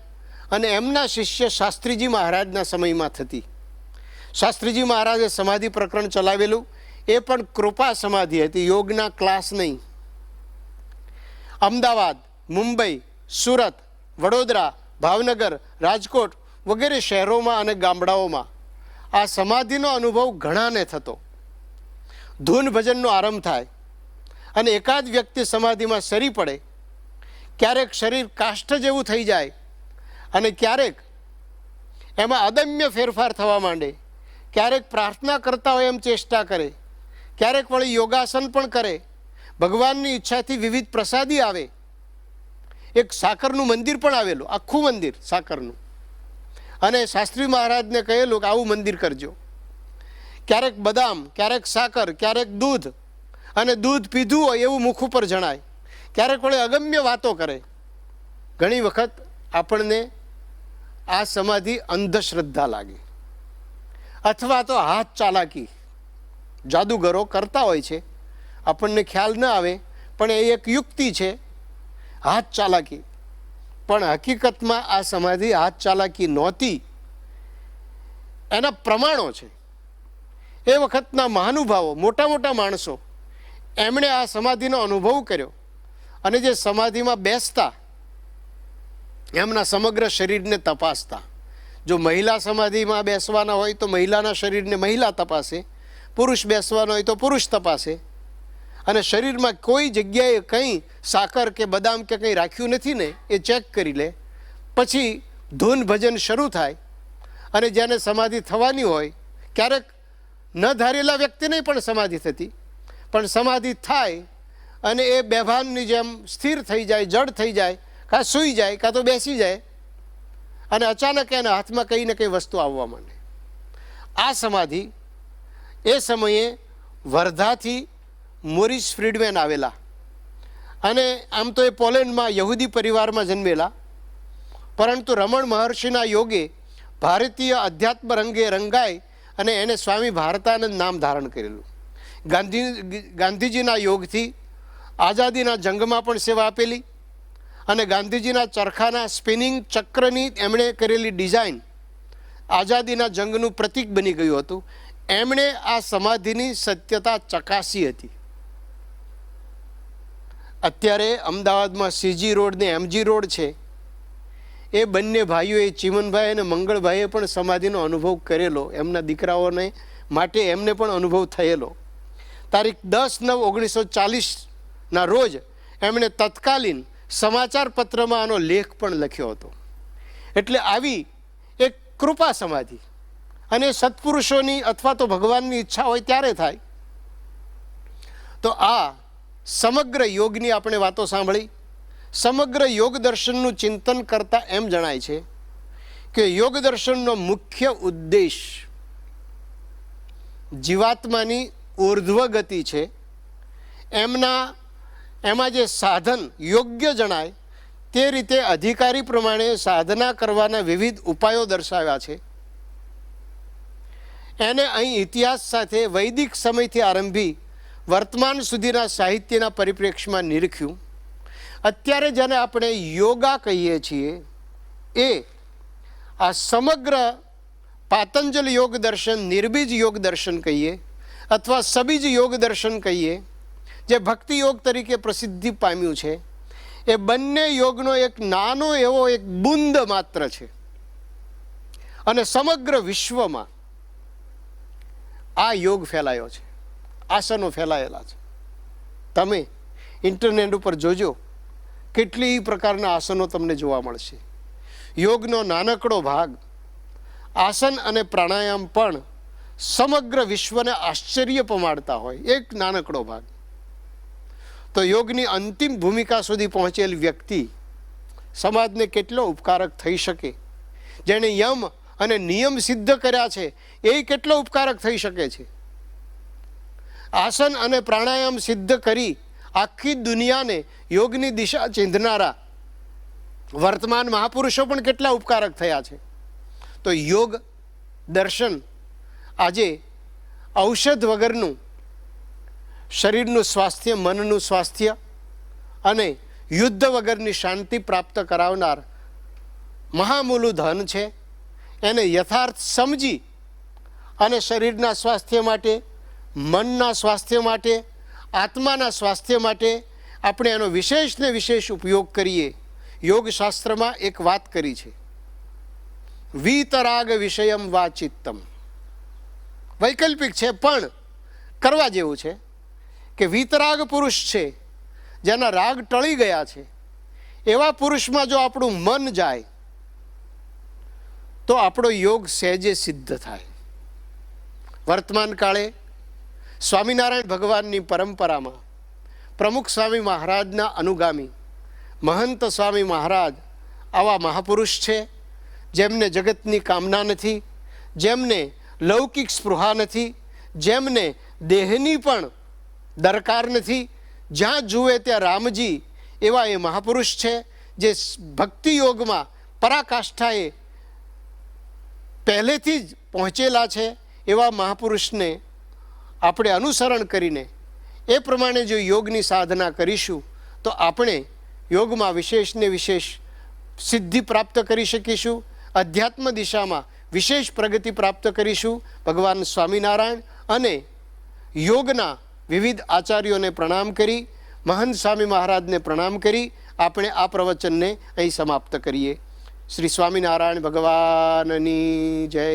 અને એમના શિષ્ય શાસ્ત્રીજી મહારાજના સમયમાં થતી. શાસ્ત્રીજી મહારાજે સમાધિ પ્રકરણ ચલાવેલું, એ પણ કૃપા સમાધિ હતી, યોગના ક્લાસ નહીં. અમદાવાદ, મુંબઈ, સુરત, વડોદરા, ભાવનગર, રાજકોટ વગેરે શહેરોમાં અને ગામડાઓમાં આ સમાધિનો અનુભવ ઘણાને થતો. ધૂન ભજનનો આરંભ થાય અને એકાદ વ્યક્તિ સમાધિમાં સરી પડે. ક્યારેક શરીર કાષ્ઠ જેવું થઈ જાય અને ક્યારેક એમાં અદમ્ય ફેરફાર થવા માંડે. ક્યારેક પ્રાર્થના કરતા હોય એમ ચેષ્ટા કરે, ક્યારેક વળી યોગાસન પણ કરે. ભગવાનની ઈચ્છાથી વિવિધ પ્રસાદી આવે. એક સાકરનું મંદિર પણ આવેલું, આખું મંદિર સાકરનું, અને શાસ્ત્રી મહારાજને કહેલું કે આવું મંદિર કરજો. ક્યારેક બદામ, ક્યારેક સાકર, ક્યારેક દૂધ, અને દૂધ પીધું હોય એવું મુખ ઉપર જણાય. ક્યારેક વળી અગમ્ય વાતો કરે. ઘણી વખત આપણને આ સમાધિ અંધશ્રદ્ધા લાગે, અથવા તો હાથ ચાલાકી જાદુગરો કરતા હોય છે. આપણને ખ્યાલ ન આવે, પણ એ એક યુક્તિ છે, હાથ ચાલાકી. પણ હકીકતમાં આ સમાધિ હાથ ચાલાકી નહોતી, એના પ્રમાણો છે. એ વખતના મહાનુભાવો, મોટા મોટા માણસો, એમણે આ સમાધિનો અનુભવ કર્યો અને જે સમાધિમાં બેસતા એમના સમગ્ર શરીરને તપાસતા. જો મહિલા સમાધિમાં બેસવાના હોય તો મહિલાના શરીરને મહિલા તપાસે, પુરુષ બેસવાનો હોય તો પુરુષ તપાસે. અને શરીરમાં કોઈ જગ્યાએ કંઈ સાકર કે બદામ કે કંઈ રાખ્યું નથી ને એ ચેક કરી લે. પછી ધૂન ભજન શરૂ થાય અને જેને સમાધિ થવાની હોય, ક્યારેક ન ધારેલા વ્યક્તિને પણ સમાધિ થતી, પણ સમાધિ થાય અને એ બેભાનની જેમ સ્થિર થઈ જાય, જડ થઈ જાય, કાં સૂઈ જાય, કાં તો બેસી જાય, અને અચાનક એના હાથમાં કંઈ ને કંઈ વસ્તુ આવવા માંડે. આ સમાધિ એ સમયે વર્ધાથી મોરિસ ફ્રીડમેન આવેલા, અને આમ તો એ પોલેન્ડમાં યહૂદી પરિવારમાં જન્મેલા, પરંતુ રમણ મહર્ષિના યોગે ભારતીય અધ્યાત્મ રંગે રંગાય અને એને સ્વામી ભારતાનંદ નામ ધારણ કરેલું. ગાંધીજીના યોગથી આઝાદીના જંગમાં પણ સેવા આપેલી, અને ગાંધીજીના ચરખાના સ્પિનિંગ ચક્રની એમણે કરેલી ડિઝાઇન આઝાદીના જંગનું પ્રતીક બની ગયું હતું. એમણે આ સમાધિની સત્યતા ચકાસી હતી. અત્યારે અમદાવાદમાં સીજી રોડ ને એમજી રોડ છે, એ બંને ભાઈઓએ, ચીમનભાઈ અને મંગળભાઈએ પણ સમાધિનો અનુભવ કરેલો. એમના દીકરાઓને માટે એમને પણ અનુભવ થયેલો. તારીખ 10/9/1940ના રોજ એમણે તત્કાલીન સમાચાર પત્રમાં આનો લેખ પણ લખ્યો હતો. એટલે આવી એક કૃપા સમાધિ, અને સત્પુરુષોની અથવા તો ભગવાનની ઈચ્છા હોય ત્યારે થાય. તો આ સમગ્ર યોગની આપણે વાતો સાંભળી. સમગ્ર યોગ દર્શનનું ચિંતન કરતા એમ જણાય છે કે યોગ દર્શનનો મુખ્ય ઉદ્દેશ જીવાત્માની ઉર્ધ્વ ગતિ છે. એમાં જે સાધન યોગ્ય જણાય તે રીતે અધિકારી પ્રમાણે સાધના કરવાના વિવિધ ઉપાયો દર્શાવ્યા છે. એને અહીં ઇતિહાસ સાથે વૈદિક સમયથી આરંભી વર્તમાન સુધીના સાહિત્યના પરિપ્રેક્ષ્યમાં નિરીખ્યું. અત્યારે જેને આપણે યોગા કહીએ છીએ એ આ સમગ્ર પાતંજલ યોગ દર્શન, નિર્બીજ યોગ દર્શન કહીએ અથવા સબીજ યોગ દર્શન કહીએ, જે ભક્તિ યોગ તરીકે પ્રસિદ્ધિ પામ્યું છે, એ બંને યોગનો એક નાનો એવો એક બુંદ માત્ર છે. અને સમગ્ર વિશ્વમાં આ યોગ ફેલાયો છે, આસનો ફેલાયેલા છે. તમે ઇન્ટરનેટ ઉપર જોજો, કેટલી પ્રકારના આસનો તમને જોવા મળશે. યોગનો નાનકડો ભાગ આસન અને પ્રાણાયામ પણ સમગ્ર વિશ્વને આશ્ચર્ય પમાડતા હોય, એક નાનકડો ભાગ. તો યોગની અંતિમ ભૂમિકા સુધી પહોંચેલ વ્યક્તિ સમાજને કેટલો ઉપકારક થઈ શકે, જેણે યમ અને નિયમ સિદ્ધ કર્યા છે એ કેટલો ઉપકારક થઈ શકે છે. આસન અને પ્રાણાયામ સિદ્ધ કરી આખી દુનિયાને યોગની દિશા ચીંધનારા વર્તમાન મહાપુરુષો પણ કેટલા ઉપકારક થયા છે. તો યોગ દર્શન આજે ઔષધ વગરનું શરીરનું સ્વાસ્થ્ય, મનનું સ્વાસ્થ્ય અને યુદ્ધ વગરની શાંતિ પ્રાપ્ત કરાવનાર મહામૂલું ધન છે. એને યથાર્થ સમજી અને શરીરના સ્વાસ્થ્ય માટે, મનના સ્વાસ્થ્ય માટે, આત્માના સ્વાસ્થ્ય માટે આપણે એનો વિશેષ ને વિશેષ ઉપયોગ કરીએ. યોગશાસ્ત્રમાં એક વાત કરી છે, વીતરાગ વિષયમ વા ચિત્તમ. વૈકલ્પિક છે પણ કરવા જેવું છે કે વીતરાગ પુરુષ છે, જેના રાગ ટળી ગયા છે, એવા પુરુષમાં જો આપણું મન જાય તો આપણો યોગ સહેજે સિદ્ધ થાય. વર્તમાન કાળે સ્વામિનારાયણ ભગવાનની પરંપરામાં પ્રમુખ સ્વામી મહારાજના અનુગામી મહંત સ્વામી મહારાજ આવા મહાપુરુષ છે, જેમને જગતની કામના નથી, જેમને લૌકિક સ્પૃહા નથી, જેમને દેહની પણ દરકાર નથી. જ્યાં જુએ ત્યાં રામજી એવા એ મહાપુરુષ છે, જે ભક્તિ યોગમાં પરાકાષ્ઠાએ પહેલેથી જ પહોંચેલા છે. એવા મહાપુરુષને આપણે અનુસરણ કરીને એ પ્રમાણે જો યોગની સાધના કરીશું તો આપણે યોગમાં વિશેષ ને વિશેષ સિદ્ધિ પ્રાપ્ત કરી શકીશું, અધ્યાત્મ દિશામાં વિશેષ પ્રગતિ પ્રાપ્ત કરીશું. ભગવાન સ્વામિનારાયણ અને યોગના વિવિધ આચાર્યોને પ્રણામ કરી, મહંત સ્વામી મહારાજને પ્રણામ કરી આપણે આ પ્રવચનને અહીં સમાપ્ત કરીએ. શ્રી સ્વામિનારાયણ ભગવાનની જય.